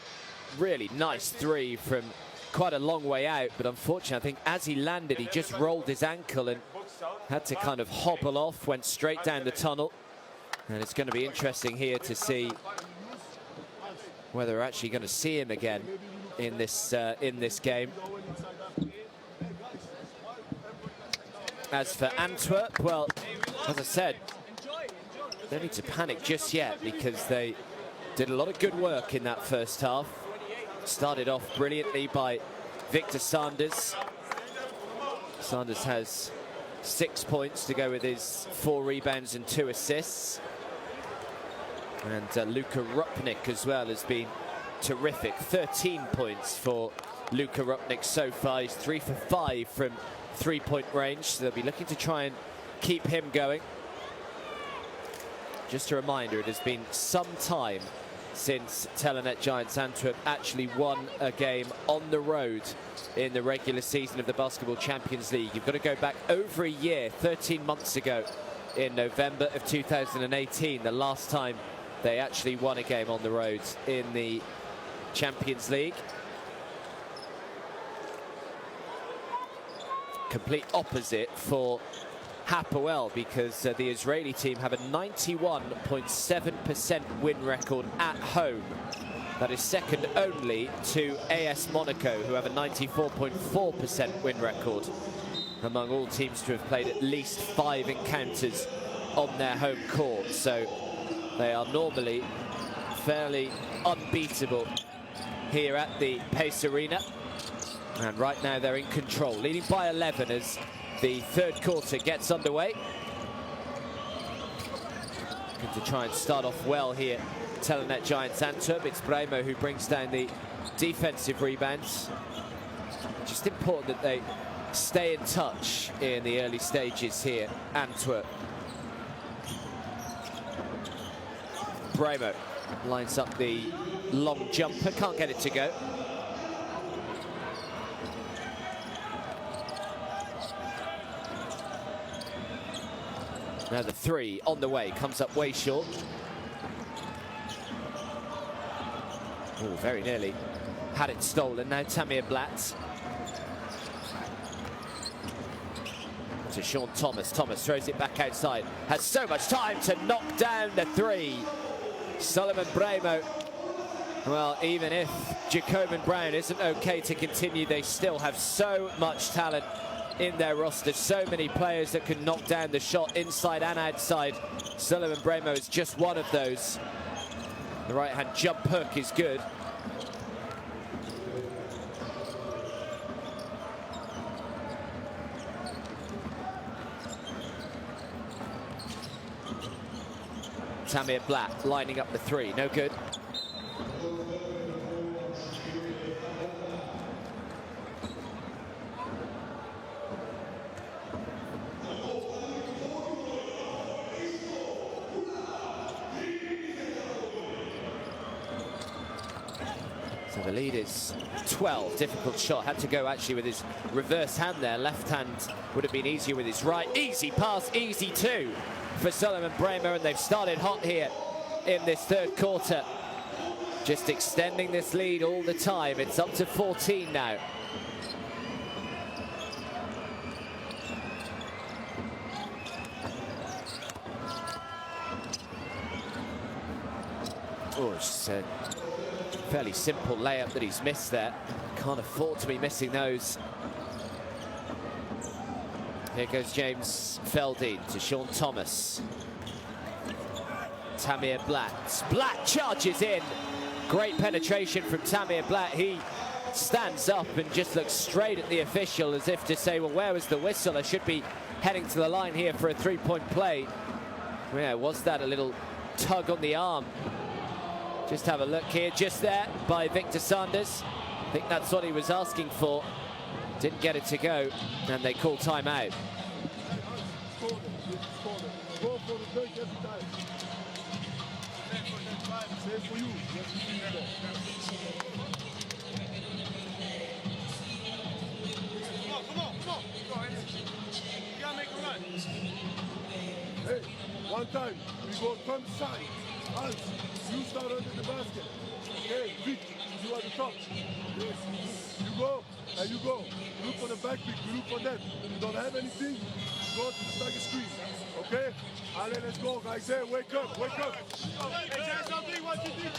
really nice three from quite a long way out, but unfortunately I think as he landed he just rolled his ankle and had to kind of hobble off, went straight down the tunnel. And it's going to be interesting here to see whether we're actually going to see him again in this game. As for Antwerp, well, as I said, they don't need to panic just yet because they did a lot of good work in that first half. Started off brilliantly by Victor Sanders. Sanders has 6 points to go with his 4 rebounds and 2 assists. And Luka Rupnik as well has been terrific. 13 points for Luka Rupnik so far. He's 3 for 5 from three-point range, so they'll be looking to try and keep him going. Just a reminder, it has been some time since Telenet Giants Antwerp actually won a game on the road in the regular season of the Basketball Champions League. You've got to go back over a year, 13 months ago, in November of 2018, the last time they actually won a game on the road in the Champions League. Complete opposite for Hapoel, because the Israeli team have a 91.7% win record at home. That is second only to AS Monaco, who have a 94.4% win record among all teams to have played at least 5 encounters on their home court. So they are normally fairly unbeatable here at the Pace Arena. And right now they're in control, leading by 11 as the third quarter gets underway. Good to try and start off well here, Telenet Giants Antwerp. It's Bremo who brings down the defensive rebounds. Just important that they stay in touch in the early stages here, Antwerp. Bremo lines up the long jumper, can't get it to go. Now the three on the way, comes up way short. Oh, very nearly had it stolen. Now Tamir Blatt. To Sean Thomas. Thomas throws it back outside. Has so much time to knock down the three. Solomon Bremo. Well, even if Jacoben Brown isn't okay to continue, they still have so much talent in their roster. So many players that can knock down the shot inside and outside. Solomon Bremo is just one of those. The right-hand jump hook is good. Tamir Blatt lining up the three, no good. So the lead is 12, difficult shot. Had to go actually with his reverse hand there. Left hand would have been easier with his right. Easy pass, easy two for Solomon Bremo, and they've started hot here in this third quarter. Just extending this lead all the time. It's up to 14 now. Oh, it's a fairly simple layup that he's missed there. Can't afford to be missing those. Here goes James Feldine to Sean Thomas. Tamir Blatt. Blatt charges in. Great penetration from Tamir Blatt. He stands up and just looks straight at the official as if to say, well, where was the whistle? I should be heading to the line here for a three-point play. Yeah, was that a little tug on the arm? Just have a look here, just there by Victor Sanders. I think that's what he was asking for. Didn't get it to go, and they call timeout. Go for the break every time. Same for you. Come on. You gotta make a run. Hey, one time, we go front side. Hans, you start under the basket. Okay, Vic, you at the top. Yes. You go, and you go. Look for the back pick, you look for that. You don't have anything, go to the stagger screen. Okay? Allez, let's go, guys. Hey, wake up, wake up. Hey, say something, what you think?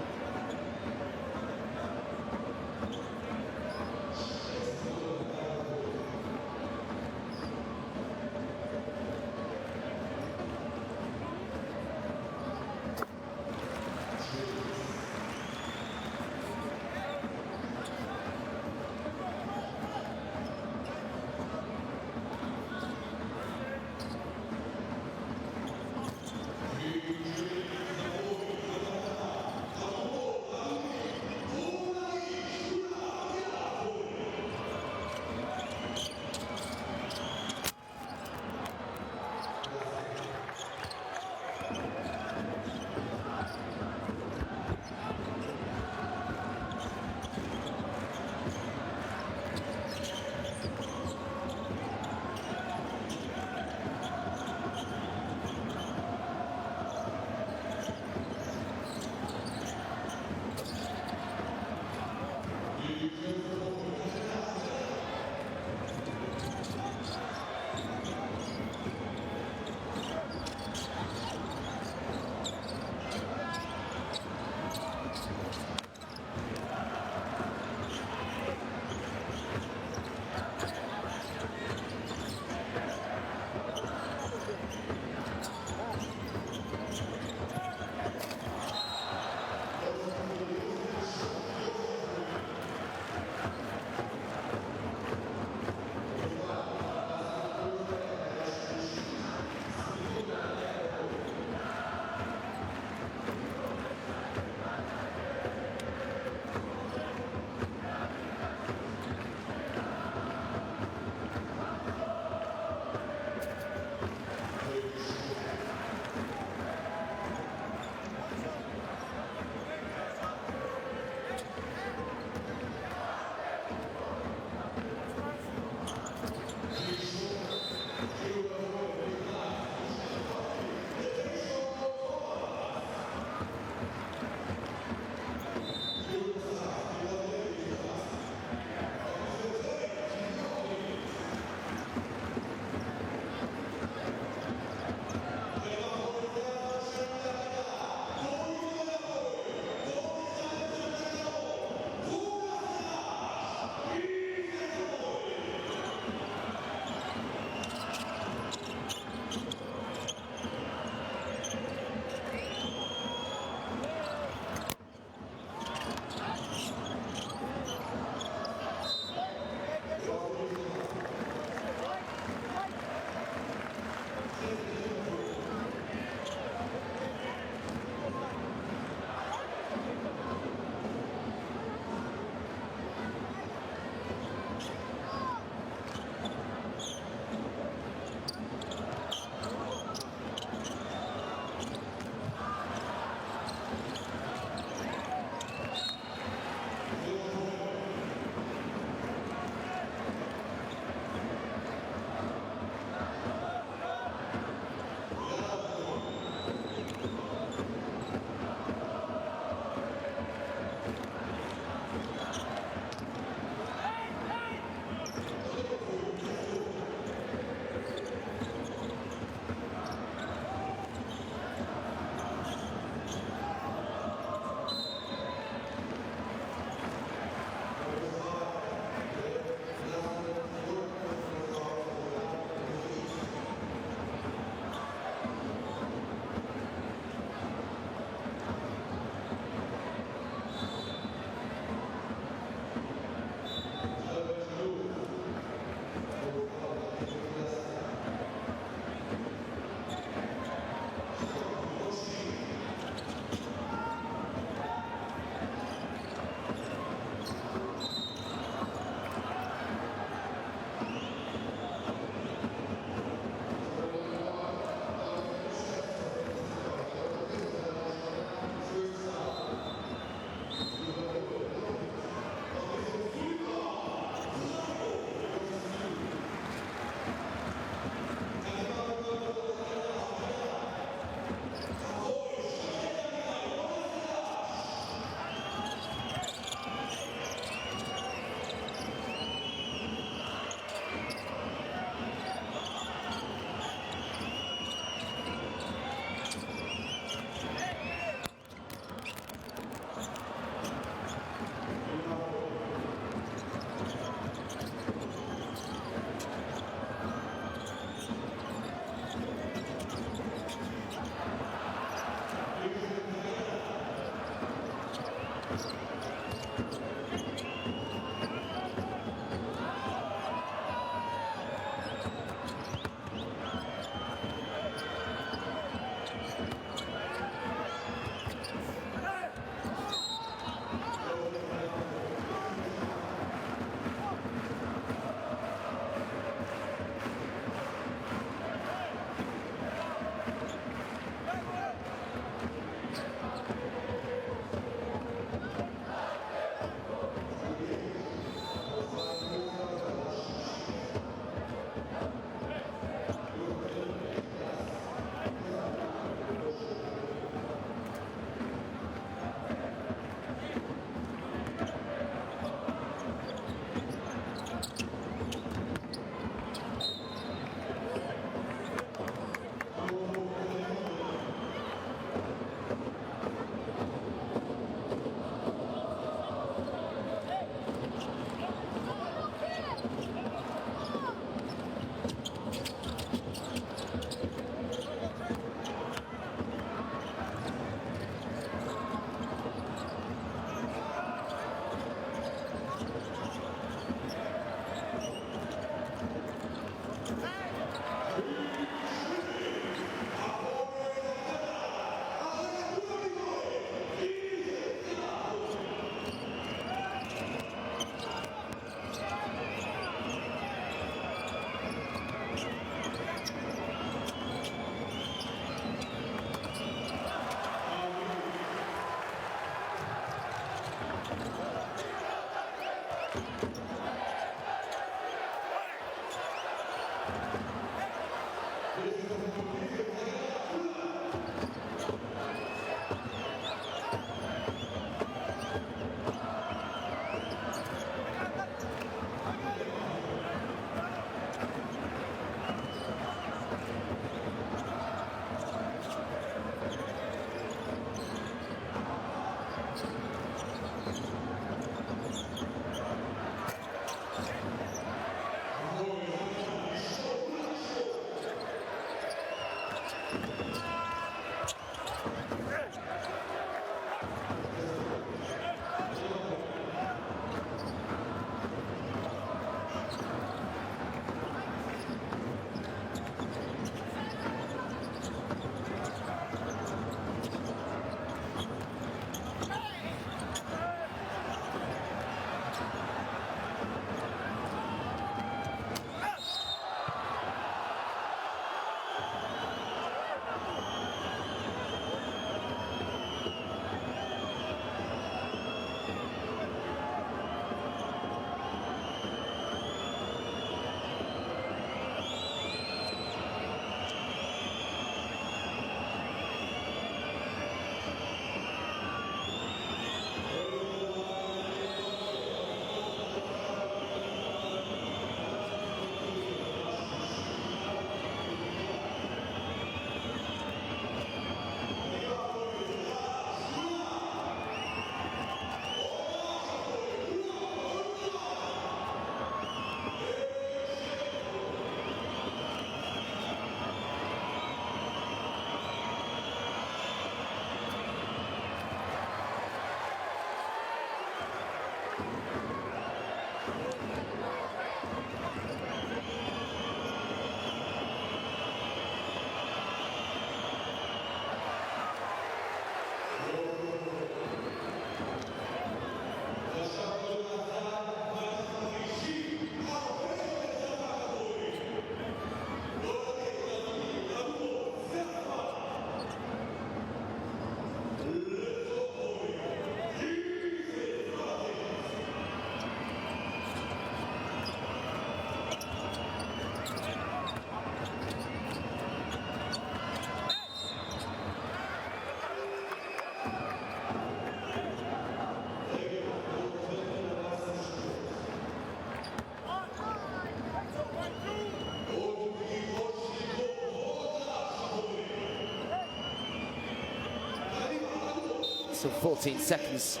Still 14 seconds.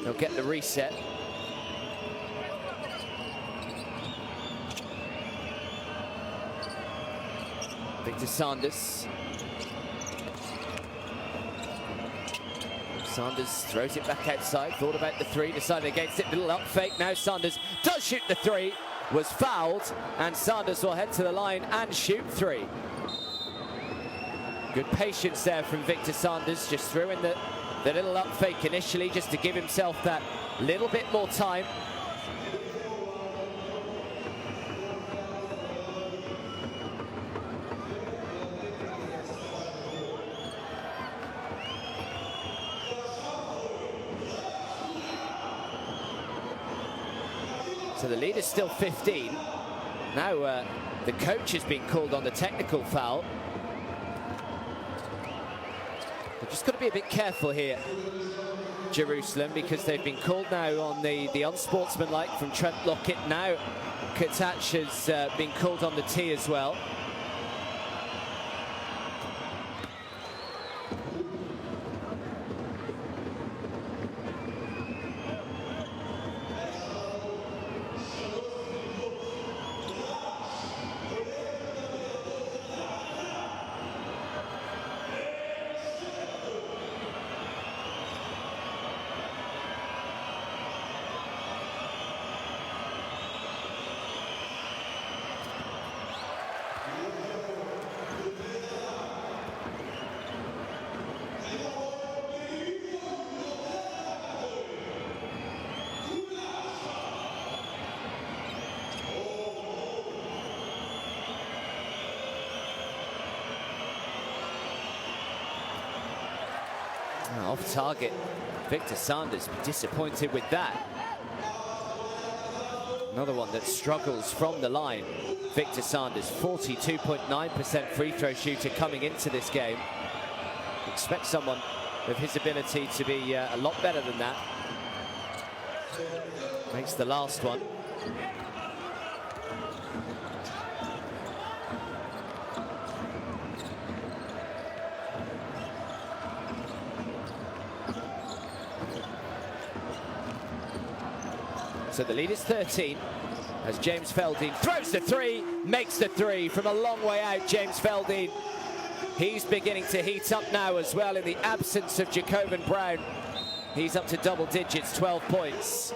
They'll get the reset. Victor Sanders. Sanders throws it back outside, thought about the three, decided against it, little up fake. Now Sanders does shoot the three, was fouled, and Sanders will head to the line and shoot three. Good patience there from Victor Sanders, just threw in the little up fake initially, just to give himself that little bit more time. So the lead is still 15. Now the coach has been called on the technical foul. They've just got to be a bit careful here, Jerusalem, because they've been called now on the unsportsmanlike from Trent Lockett. Now Katach has been called on the tee as well. Off target, Victor Sanders disappointed with that. Another one that struggles from the line. Victor Sanders, 42.9% free throw shooter coming into this game. Expect someone with his ability to be a lot better than that. Makes the last one. So the lead is 13 as James Feldine throws the three, makes the three from a long way out. James Feldine, he's beginning to heat up now as well in the absence of Jacoban Brown. He's up to double digits, 12 points.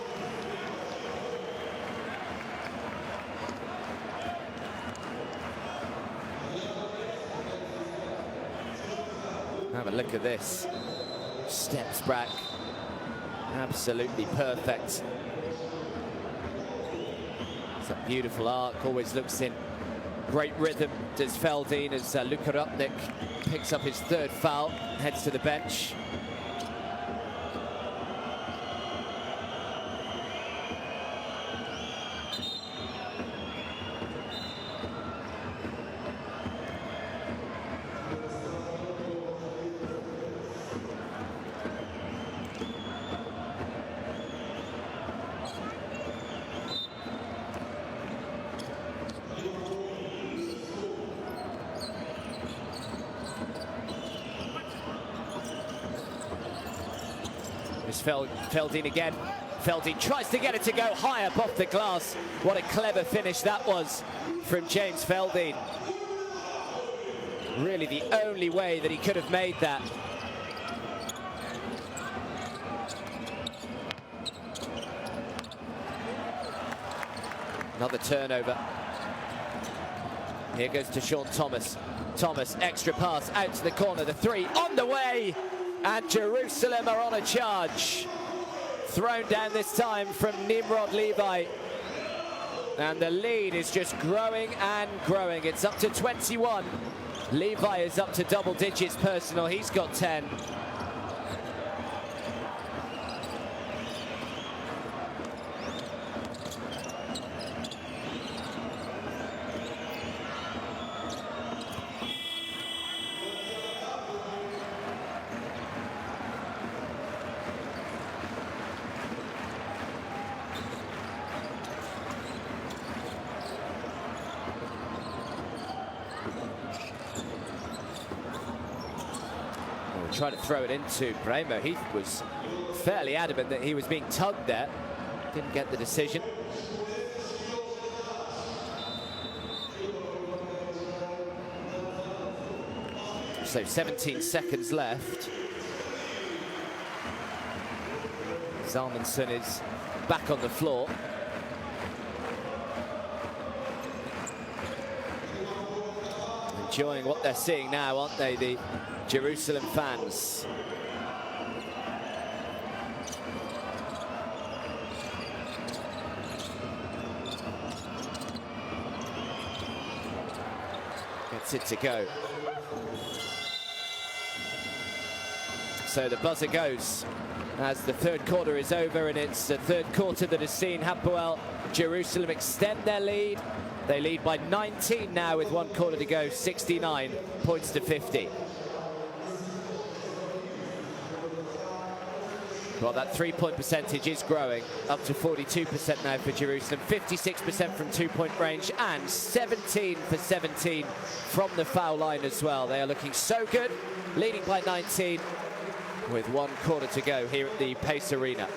Have a look at this. Steps back. Absolutely perfect. It's a beautiful arc, always looks in great rhythm, does Feldine, as Luka Rupnik picks up his third foul, heads to the bench. Feldine again. Feldine tries to get it to go high up off the glass. What a clever finish that was from James Feldine. Really the only way that he could have made that. Another turnover. Here goes to Sean Thomas. Thomas, extra pass out to the corner. The three on the way. And Jerusalem are on a charge. Thrown down this time from Nimrod Levi. And the lead is just growing and growing. It's up to 21. Levi is up to double digits personal. He's got 10. Trying to throw it into Bremo. He was fairly adamant that he was being tugged there. Didn't get the decision. So 17 seconds left. Zalmanson is back on the floor. Enjoying what they're seeing now, aren't they, the Jerusalem fans? Gets it to go. So the buzzer goes as the third quarter is over, and it's the third quarter that has seen Hapoel Jerusalem extend their lead. They lead by 19 now with 1 quarter to go, 69 points to 50. Well, that three-point percentage is growing, up to 42% now for Jerusalem, 56% from two-point range, and 17 for 17 from the foul line as well. They are looking so good, leading by 19 with 1 quarter to go here at the Pace Arena.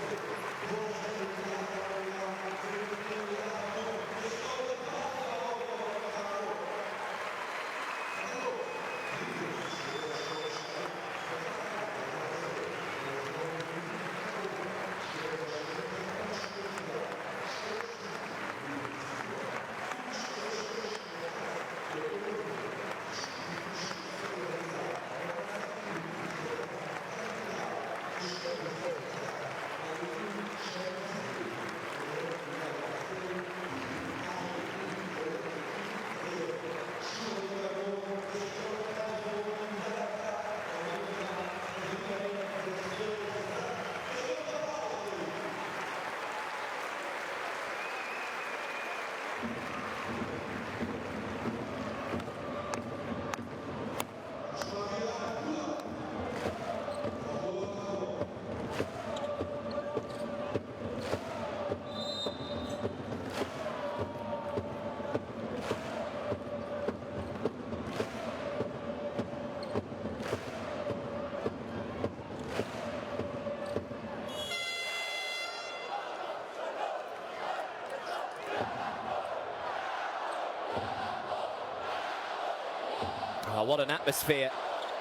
Oh, what an atmosphere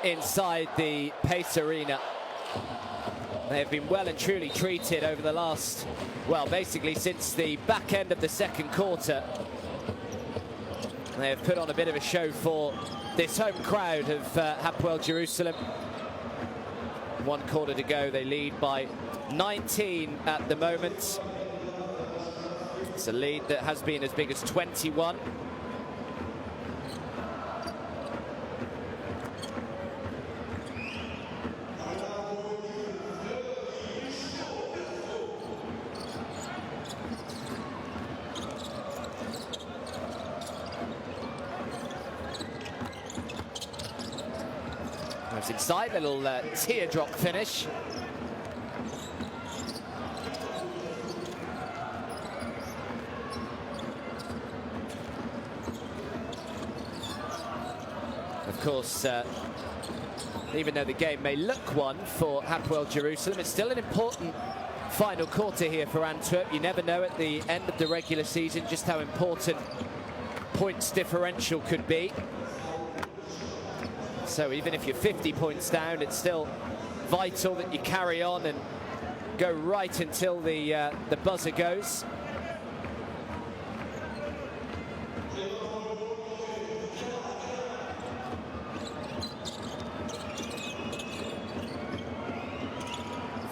inside the Pace Arena. They have been well and truly treated over the last, well, basically since the back end of the second quarter. They have put on a bit of a show for this home crowd of Hapoel Jerusalem. 1 quarter to go, they lead by 19 at the moment. It's a lead that has been as big as 21. Inside, little teardrop finish. Of course, even though the game may look one for Hapoel Jerusalem, it's still an important final quarter here for Antwerp. You never know at the end of the regular season just how important points differential could be. So even if you're 50 points down, it's still vital that you carry on and go right until the buzzer goes.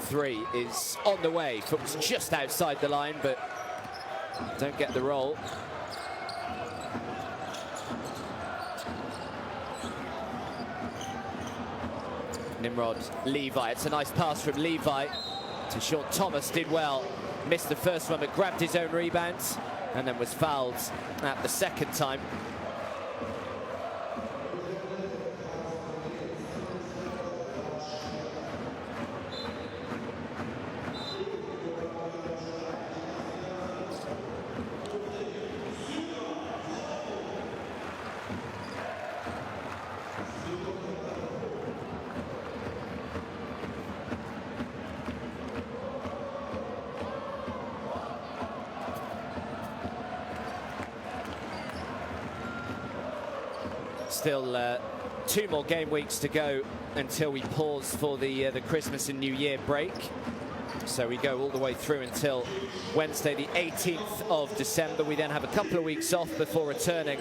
Three is on the way. Foot's just outside the line, but don't get the roll. Nimrod Levi, it's a nice pass from Levi to Sean Thomas, did well, missed the first one but grabbed his own rebounds and then was fouled at the second time. still 2 more game weeks to go until we pause for the Christmas and New Year break. So we go all the way through until Wednesday, the 18th of December. We then have a couple of weeks off before returning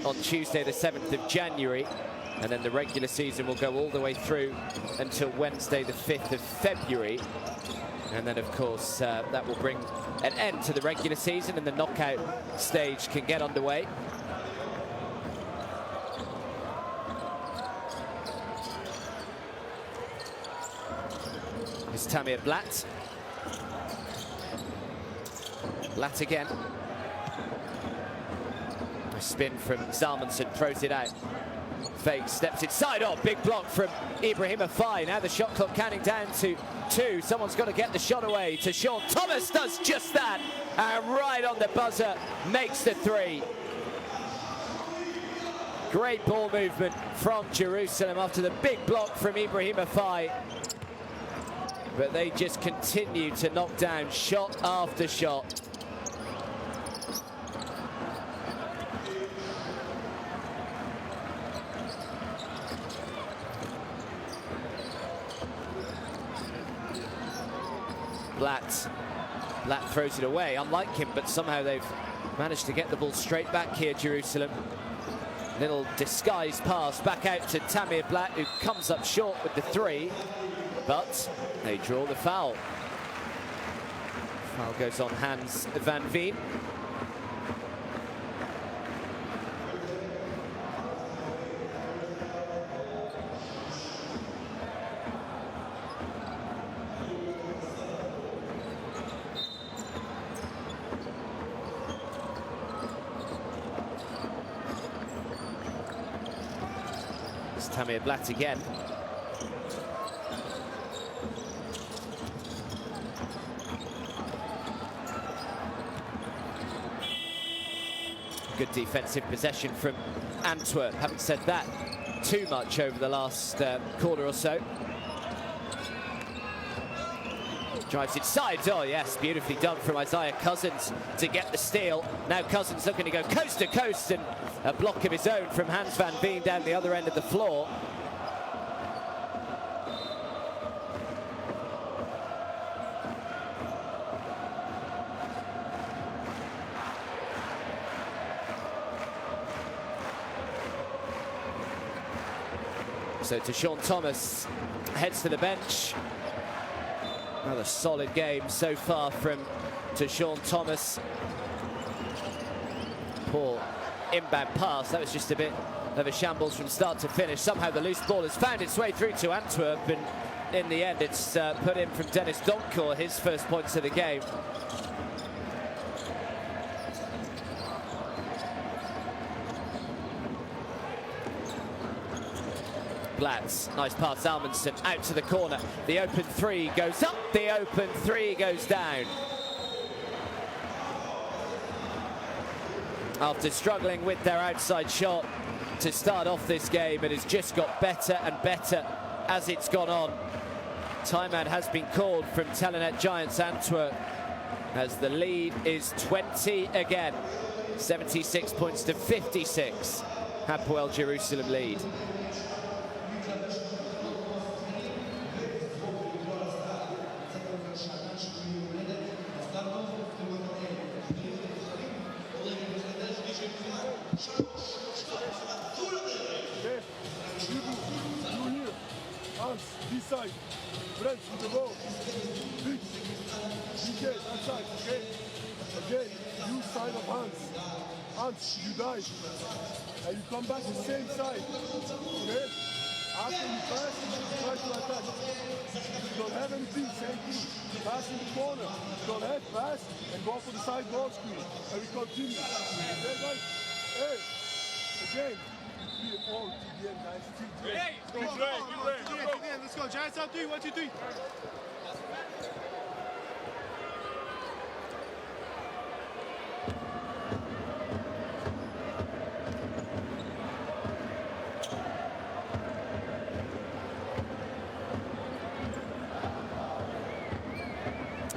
on Tuesday, the 7th of January. And then the regular season will go all the way through until Wednesday, the 5th of February. And then, of course, that will bring an end to the regular season, and the knockout stage can get underway. It's Tamir Blatt. Blatt again. A spin from Zalmanson, throws it out. Fake steps inside. Oh, big block from Ibrahim Afai. Now the shot clock counting down to 2. Someone's got to get the shot away. To Sean Thomas does just that. And right on the buzzer, makes the 3. Great ball movement from Jerusalem after the big block from Ibrahim Afai. But they just continue to knock down shot after shot. Blatt throws it away, unlike him, but somehow they've managed to get the ball straight back here, Jerusalem. Little disguised pass back out to Tamir Blatt, who comes up short with the 3, but they draw the foul. Foul goes on Hans van Veen. Tamir Blatt again. Good defensive possession from Antwerp. Haven't said that too much over the last quarter or so. Drives inside. Oh yes, beautifully done from Isaiah Cousins to get the steal. Now Cousins looking to go coast to coast, and a block of his own from Hans van Veen down the other end of the floor. So to Sean Thomas, heads to the bench. Another solid game so far from Sean Thomas. Poor inbound pass. That was just a bit of a shambles from start to finish. Somehow the loose ball has found its way through to Antwerp, and in the end it's put in from Dennis Doncourt, his first points of the game. Blatt, nice pass, Zalmanson out to the corner. The open 3 goes up, the open 3 goes down. After struggling with their outside shot to start off this game, it has just got better and better as it's gone on. Timeout has been called from Telenet Giants Antwerp as the lead is 20 again. 76 points to 56. Hapoel Jerusalem lead. This side, French with the ball. Big, DJ, that side, okay? Again, you side of Hans. Hans, you dive. And you come back the same side, okay? After you pass, try to attack. If you don't have anything, same thing. Pass in the corner. You don't have, pass, and go for the side ball screen. And we continue. Okay, guys? Hey, again. Be all to the end, guys. Hey, good play. Let's go. Giants out 3, 1, 2, 3.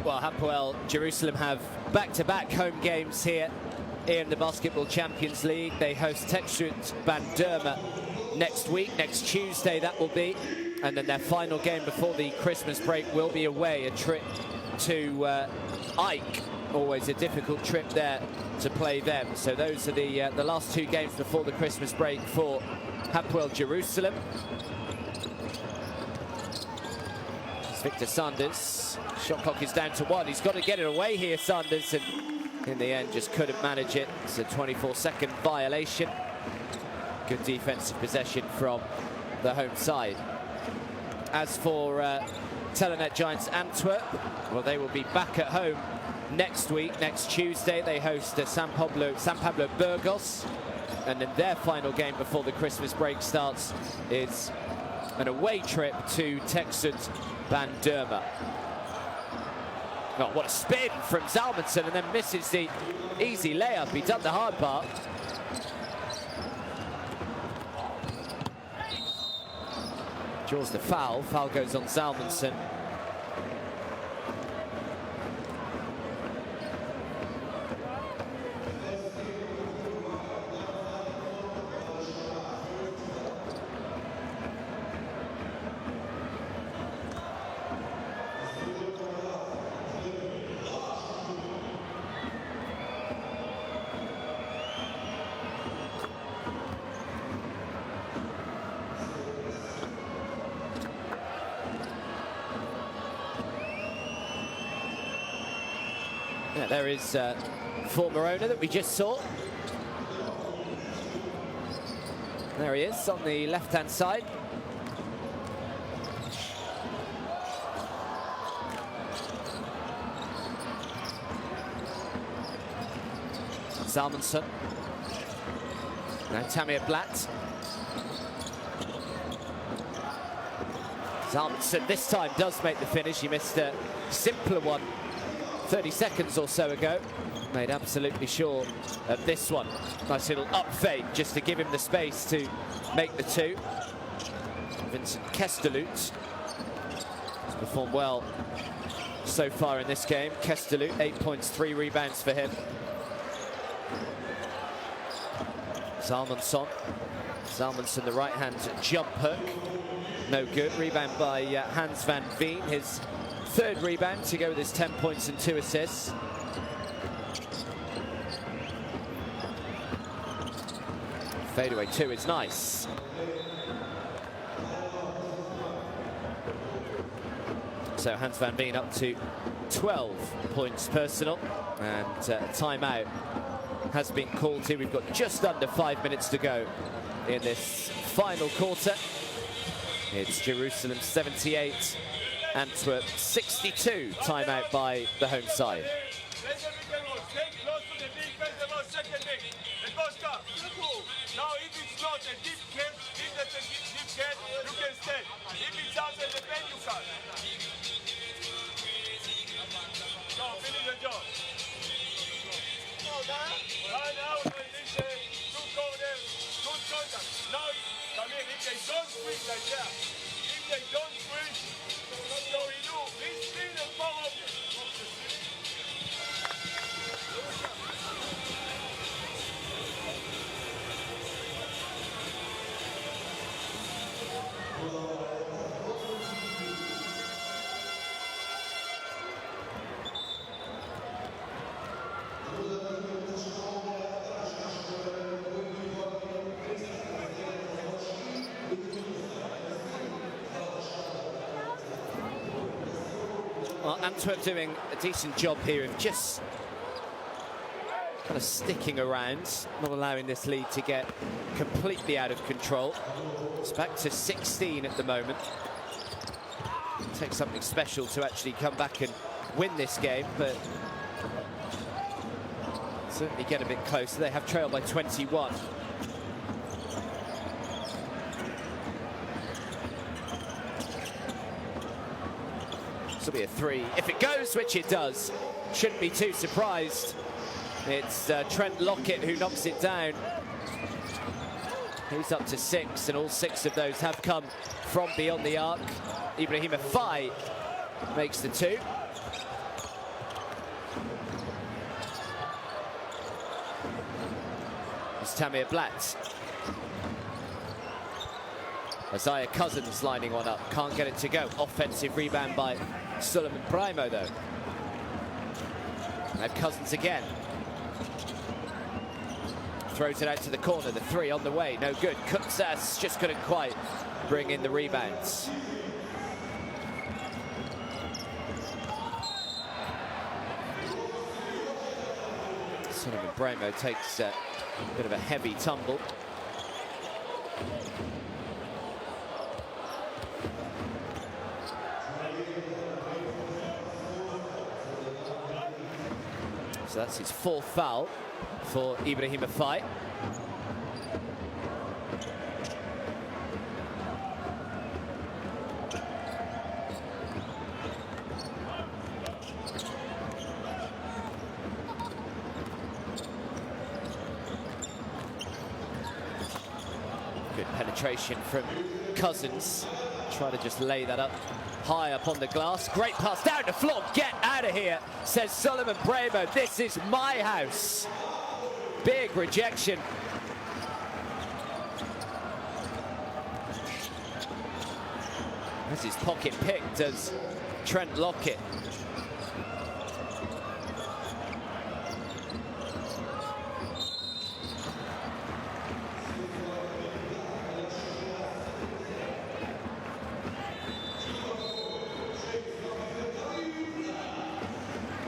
Well, Hapoel Jerusalem have back-to-back home games here in the Basketball Champions League. They host Textut Bandurma next week, next Tuesday that will be. And then their final game before the Christmas break will be away, a trip to Ike. Always a difficult trip there to play them. So those are the last 2 games before the Christmas break for Hapoel Jerusalem. It's Victor Sanders. Shot clock is down to 1. He's got to get it away here, Sanders, and in the end just couldn't manage it. It's a 24-second violation. Good defensive possession from the home side. As for Telenet Giants Antwerp, well, they will be back at home next week. Next Tuesday, they host San Pablo Burgos. And then their final game before the Christmas break starts is an away trip to Texas Banderma. Oh, what a spin from Zalmanson, and then misses the easy layup. He done the hard part. Draws the foul. Foul goes on Zalmanson. Yeah, there is former owner that we just saw. There he is on the left-hand side. Zalmanson. Now Tamir Blatt. Zalmanson this time does make the finish. He missed a simpler one 30 seconds or so ago. Made absolutely sure of this one. Nice little up fake just to give him the space to make the 2. Vincent Kestelut has performed well so far in this game. Kestelut, 8 points, 3 rebounds for him. Zalmanson, the right-hand jump hook. No good. Rebound by Hans van Veen. His 3rd rebound to go with his 10 points and 2 assists. Fadeaway 2 is nice. So Hans van Veen up to 12 points personal, and timeout has been called here. We've got just under 5 minutes to go in this final quarter. It's Jerusalem 78, Antwerp 62. Timeout by the home side. Now, if it's not a deep catch, if that's a deep catch, you can stay. If it's outside the pen, you can't. No, finish the job. Now, this two corners, good contact. Now, come here, if they don't switch like that, if they don't switch, so you do, this thing is more obvious. Well, Antwerp doing a decent job here of just kind of sticking around, not allowing this lead to get completely out of control. It's back to 16 at the moment. It takes something special to actually come back and win this game, but certainly get a bit closer. They have trailed by 21. This will be a 3. If it goes, which it does, shouldn't be too surprised. It's Trent Lockett who knocks it down. He's up to 6, and all 6 of those have come from beyond the arc. Ibrahima Faye makes the 2. It's Tamir Blatt. Isaiah Cousins lining one up, can't get it to go. Offensive rebound by Suleiman Brahimo though. And Cousins again. Throws it out to the corner, the three on the way, no good. Kutsas just couldn't quite bring in the rebounds. Suleiman Brahimo takes a bit of a heavy tumble. So that's his fourth foul for Ibrahim Afai. Good penetration from Cousins. Try to just lay that up high up on the glass. Great pass down the floor. Get out of here, says Suleiman Brahimo. This is my house. Big rejection. As his pocket picked as Trent Lockett.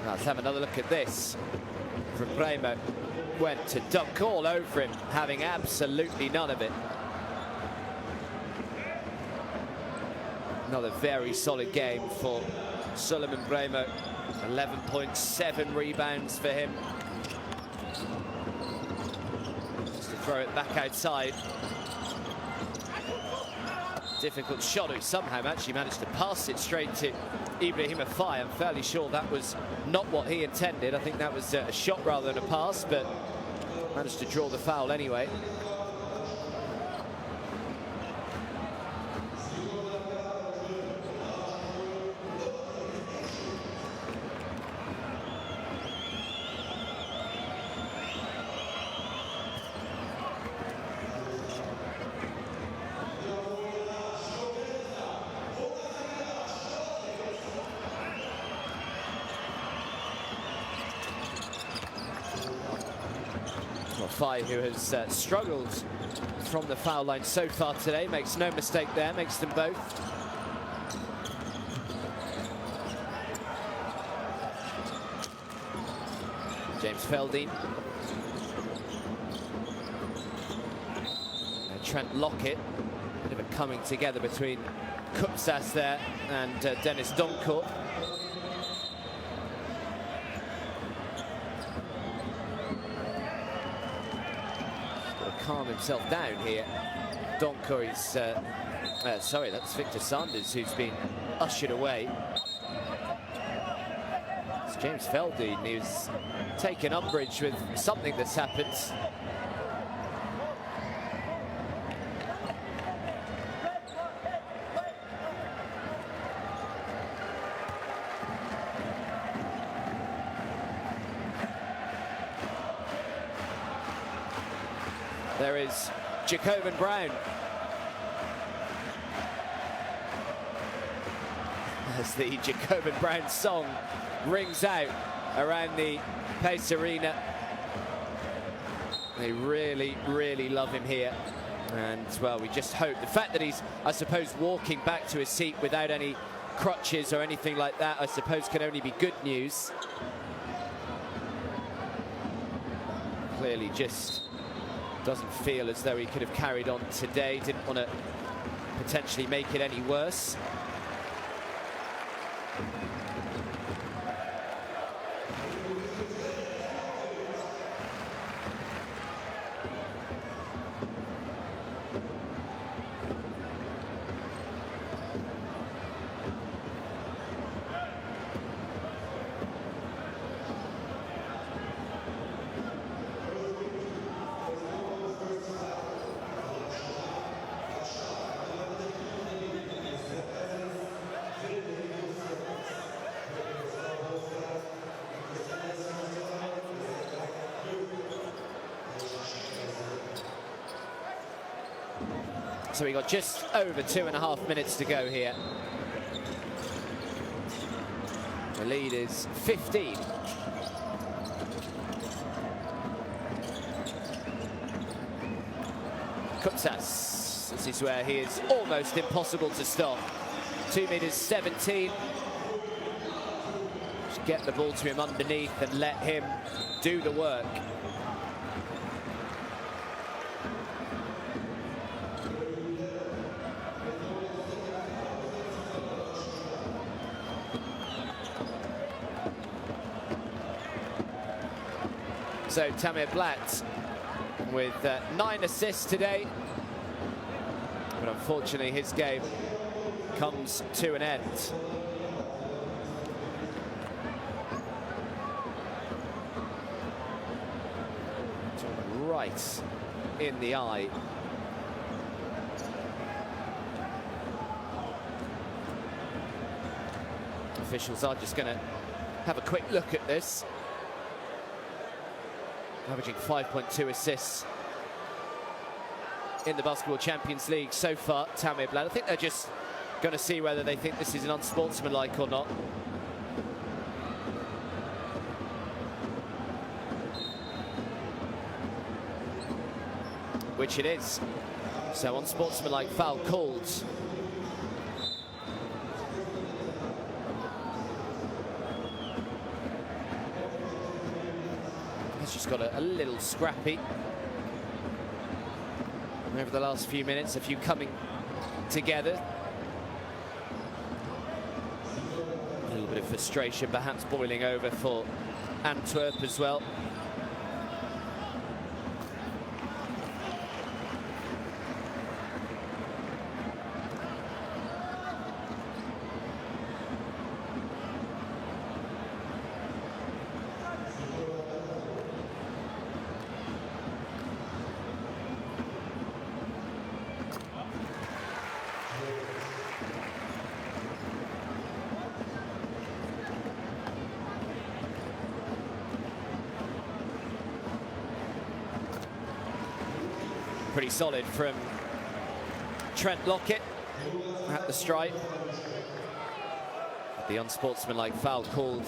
Let's have another look at this from Brahimo. Went to dunk all over him, having absolutely none of it. Another very solid game for Suleiman Brahimo. 11.7 rebounds for him. Just to throw it back outside. Difficult shot, who somehow actually managed to pass it straight to Ibrahim Afai. I'm fairly sure that was not what he intended. I think that was a shot rather than a pass, but managed to draw the foul anyway. Afai, who has struggled from the foul line so far today, makes no mistake there, makes them both. James Feldine. And Trent Lockett. Bit of a coming together between Kupsas there and Dennis Doncourt. Calm himself down here. Doncourt is, sorry, that's Victor Sanders who's been ushered away. It's James Feldine who's taken umbrage with something that's happened. There is Jacobin Brown. As the Jacobin Brown song rings out around the Pace Arena. They really, really love him here. And, well, we just hope. The fact that he's, I suppose, walking back to his seat without any crutches or anything like that, I suppose, can only be good news. Clearly just doesn't feel as though he could have carried on today. Didn't want to potentially make it any worse. So we got just over 2.5 minutes to go here. The lead is 15. Kutsas, this is where he is almost impossible to stop. 2.17 meters. Just get the ball to him underneath and let him do the work. So Tamir Blatt with 9 assists today, but unfortunately his game comes to an end. Right in the eye. Officials are just going to have a quick look at this. Averaging 5.2 assists in the Basketball Champions League so far, Tamir Blatt. I think they're just going to see whether they think this is an unsportsmanlike or not. Which it is. So unsportsmanlike foul called. Just got a little scrappy over the last few minutes, a few coming together. A little bit of frustration perhaps boiling over for Antwerp as well. Pretty solid from Trent Lockett at the stripe. The unsportsmanlike foul called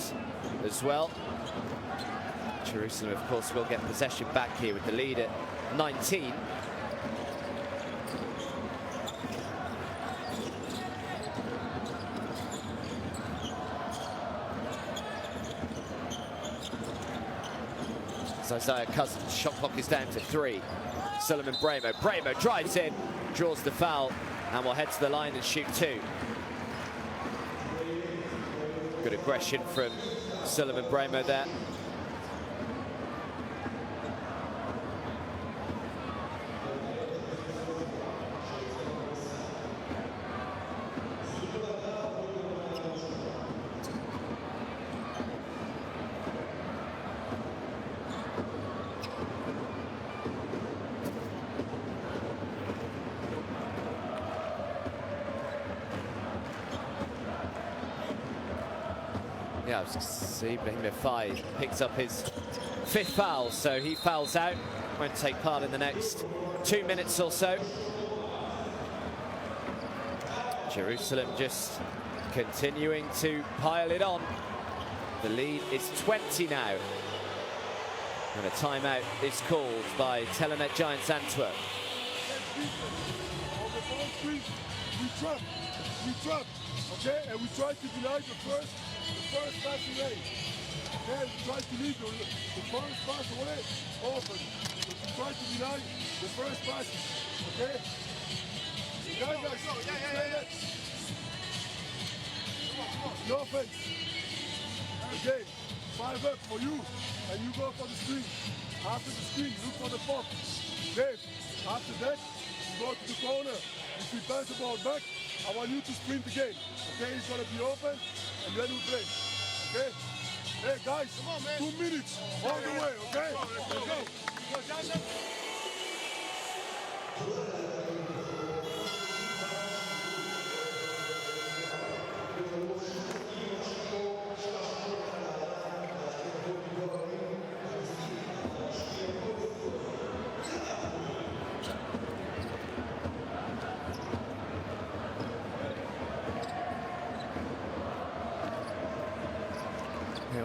as well. Jerusalem, of course, will get possession back here with the lead at 19. So Isaiah Cousins, shot clock is down to 3. Sullivan Bramo drives in, draws the foul, and will head to the line and shoot 2. Good aggression from Sullivan Bramo there. Yeah, see Ibrahim Efai picks up his 5th foul, so he fouls out. Won't take part in the next 2 minutes or so. Jerusalem just continuing to pile it on. The lead is 20 now. And a timeout is called by Telenet Giants Antwerp. On the ball screen, we trap, okay? And we try to deny the first passing lane. Okay, we try to leave the first pass away open. We try to deny the first passes, okay? Guys, no offense. Okay, 5 up for you, and you go for the screen. After the screen, look for the pop. Dave, after that, you go to the corner. If you pass the ball back, I want you to sprint again. Okay, it's gonna be open, and then we play. Okay? Hey guys, come on, man. 2 minutes all the way, okay? Let's go.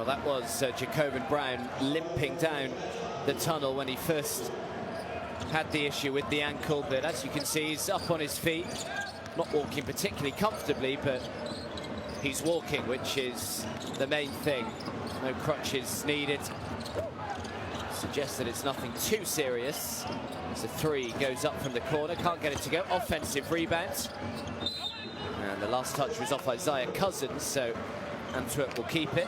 Well, that was Jacobin Brown limping down the tunnel when he first had the issue with the ankle, but as you can see, he's up on his feet, not walking particularly comfortably, but he's walking, which is the main thing. No crutches needed. Suggests that it's nothing too serious. So 3 goes up from the corner, can't get it to go. Offensive rebound. And the last touch was off Isaiah Cousins, so Antwerp will keep it.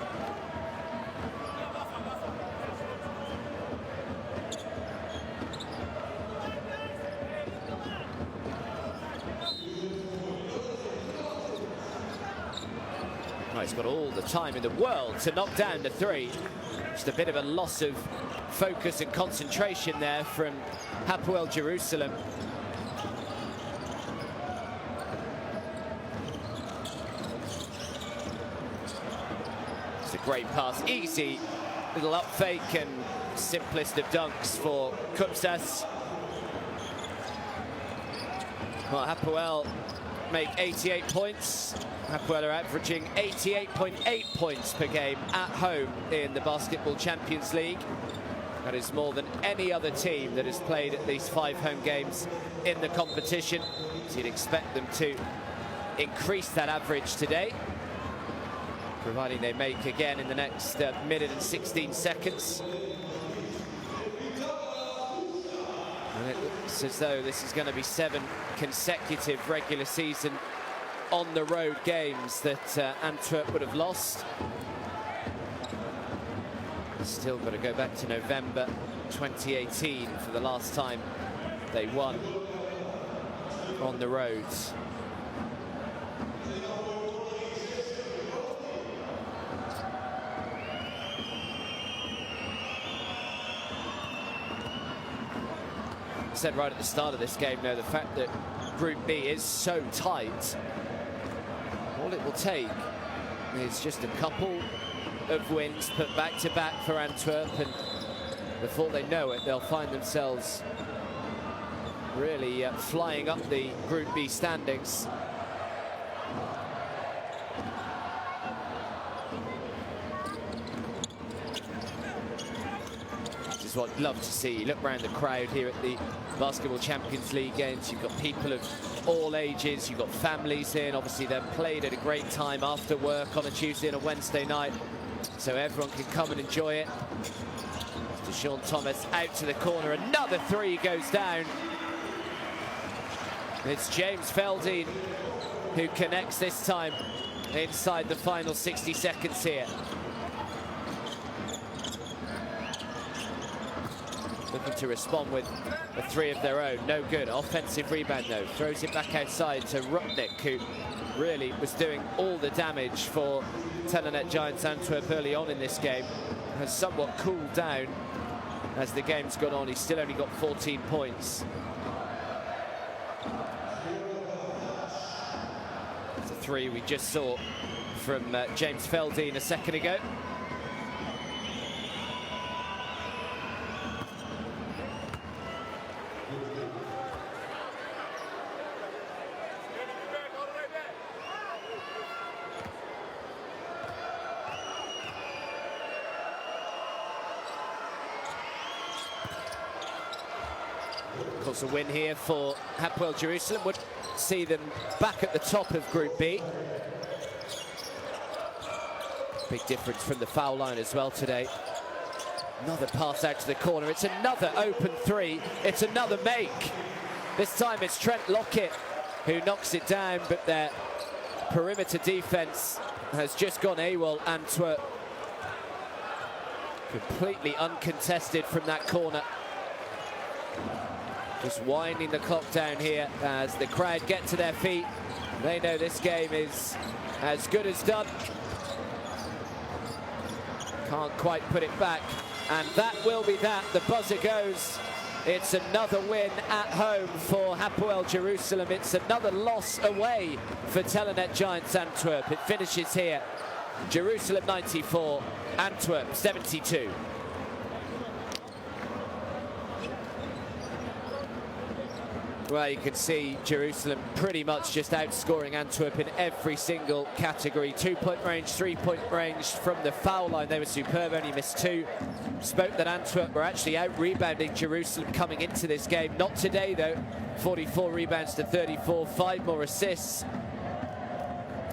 Well, he's got all the time in the world to knock down the 3. Just a bit of a loss of focus and concentration there from Hapoel Jerusalem. It's a great pass, easy little up fake and simplest of dunks for Kupsas. Well, Hapoel make 88 points. Hapoel are averaging 88.8 points per game at home in the Basketball Champions League. That is more than any other team that has played at least 5 home games in the competition. So you'd expect them to increase that average today, providing they make again in the next minute and 16 seconds. And it looks as though this is going to be 7 consecutive regular season on the road games that Antwerp would have lost. Still got to go back to November 2018 for the last time they won on the roads. I said right at the start of this game, though, the fact that Group B is so tight, all it will take is just a couple of wins put back to back for Antwerp, and before they know it, they'll find themselves really flying up the Group B standings. This is what I'd love to see. You look around the crowd here at the Basketball Champions League games. You've got people of all ages, you've got families in. Obviously, they're played at a great time after work on a Tuesday and a Wednesday night, so everyone can come and enjoy it. Sean Thomas out to the corner. Another 3 goes down. It's James Feldine who connects this time inside the final 60 seconds here. Looking to respond with a 3 of their own. No good. Offensive rebound, though. Throws it back outside to Rupnik, who really was doing all the damage for Telenet Giants Antwerp early on in this game. Has somewhat cooled down as the game's gone on. He's still only got 14 points. It's a 3 we just saw from James Feldine a second ago. Of course, a win here for Hapoel Jerusalem would see them back at the top of Group B. Big difference from the foul line as well today. Another pass out to the corner. It's another open 3. It's another make. This time it's Trent Lockett who knocks it down, but their perimeter defense has just gone AWOL. Antwerp completely uncontested from that corner. Just winding the clock down here as the crowd get to their feet. They know this game is as good as done. Can't quite put it back. And that will be that. The buzzer goes. It's another win at home for Hapoel Jerusalem. It's another loss away for Telenet Giants Antwerp. It finishes here. Jerusalem 94, Antwerp 72. Well, you can see Jerusalem pretty much just outscoring Antwerp in every single category. 2-point range, 3-point range. From the foul line, they were superb, only missed 2. Spoke that Antwerp were actually out-rebounding Jerusalem coming into this game. Not today, though. 44 rebounds to 34, 5 more assists.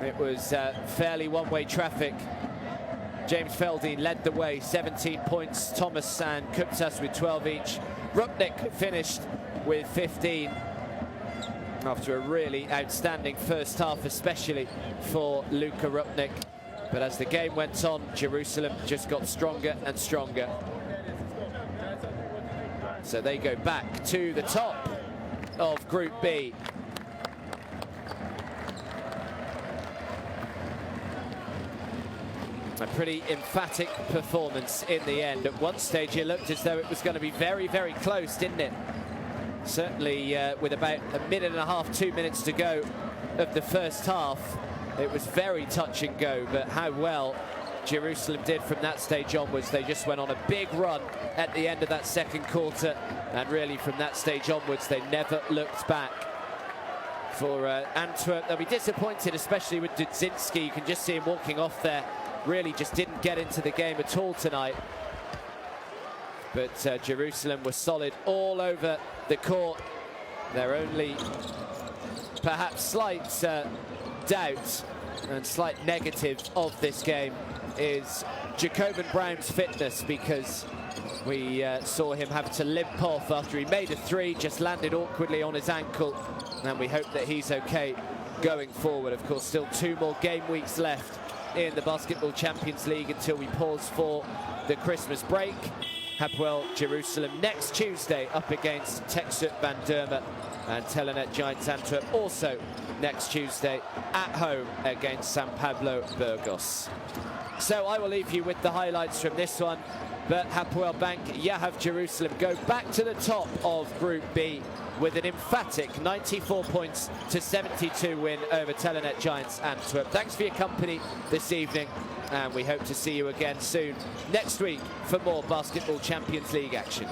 It was fairly one-way traffic. James Feldine led the way, 17 points. Thomas and Kuptas with 12 each. Rupnik finished with 15 after a really outstanding first half, especially for Luka Rupnik. But as the game went on, Jerusalem just got stronger and stronger. So they go back to the top of Group B. A pretty emphatic performance in the end. At one stage it looked as though it was going to be very, very close, didn't it? Certainly with about a minute and a half, 2 minutes to go of the first half, it was very touch and go. But how well Jerusalem did from that stage onwards. They just went on a big run at the end of that second quarter, and really from that stage onwards they never looked back. For Antwerp, they'll be disappointed, especially with Dudzinski. You can just see him walking off there. Really just didn't get into the game at all tonight. But Jerusalem was solid all over the court. Their only perhaps slight doubt and slight negative of this game is Jacoban Brown's fitness, because we saw him have to limp off after he made a 3, just landed awkwardly on his ankle, and we hope that he's okay going forward. Of course, still 2 more game weeks left in the Basketball Champions League until we pause for the Christmas break. Hapoel Jerusalem next Tuesday up against Texas Van Derme, and Telenet Giants Antwerp also next Tuesday at home against San Pablo Burgos. So I will leave you with the highlights from this one. But Hapoel Bank Yahav Jerusalem go back to the top of Group B with an emphatic 94 points to 72 win over Telenet Giants Antwerp. Thanks for your company this evening, and we hope to see you again soon next week for more Basketball Champions League action.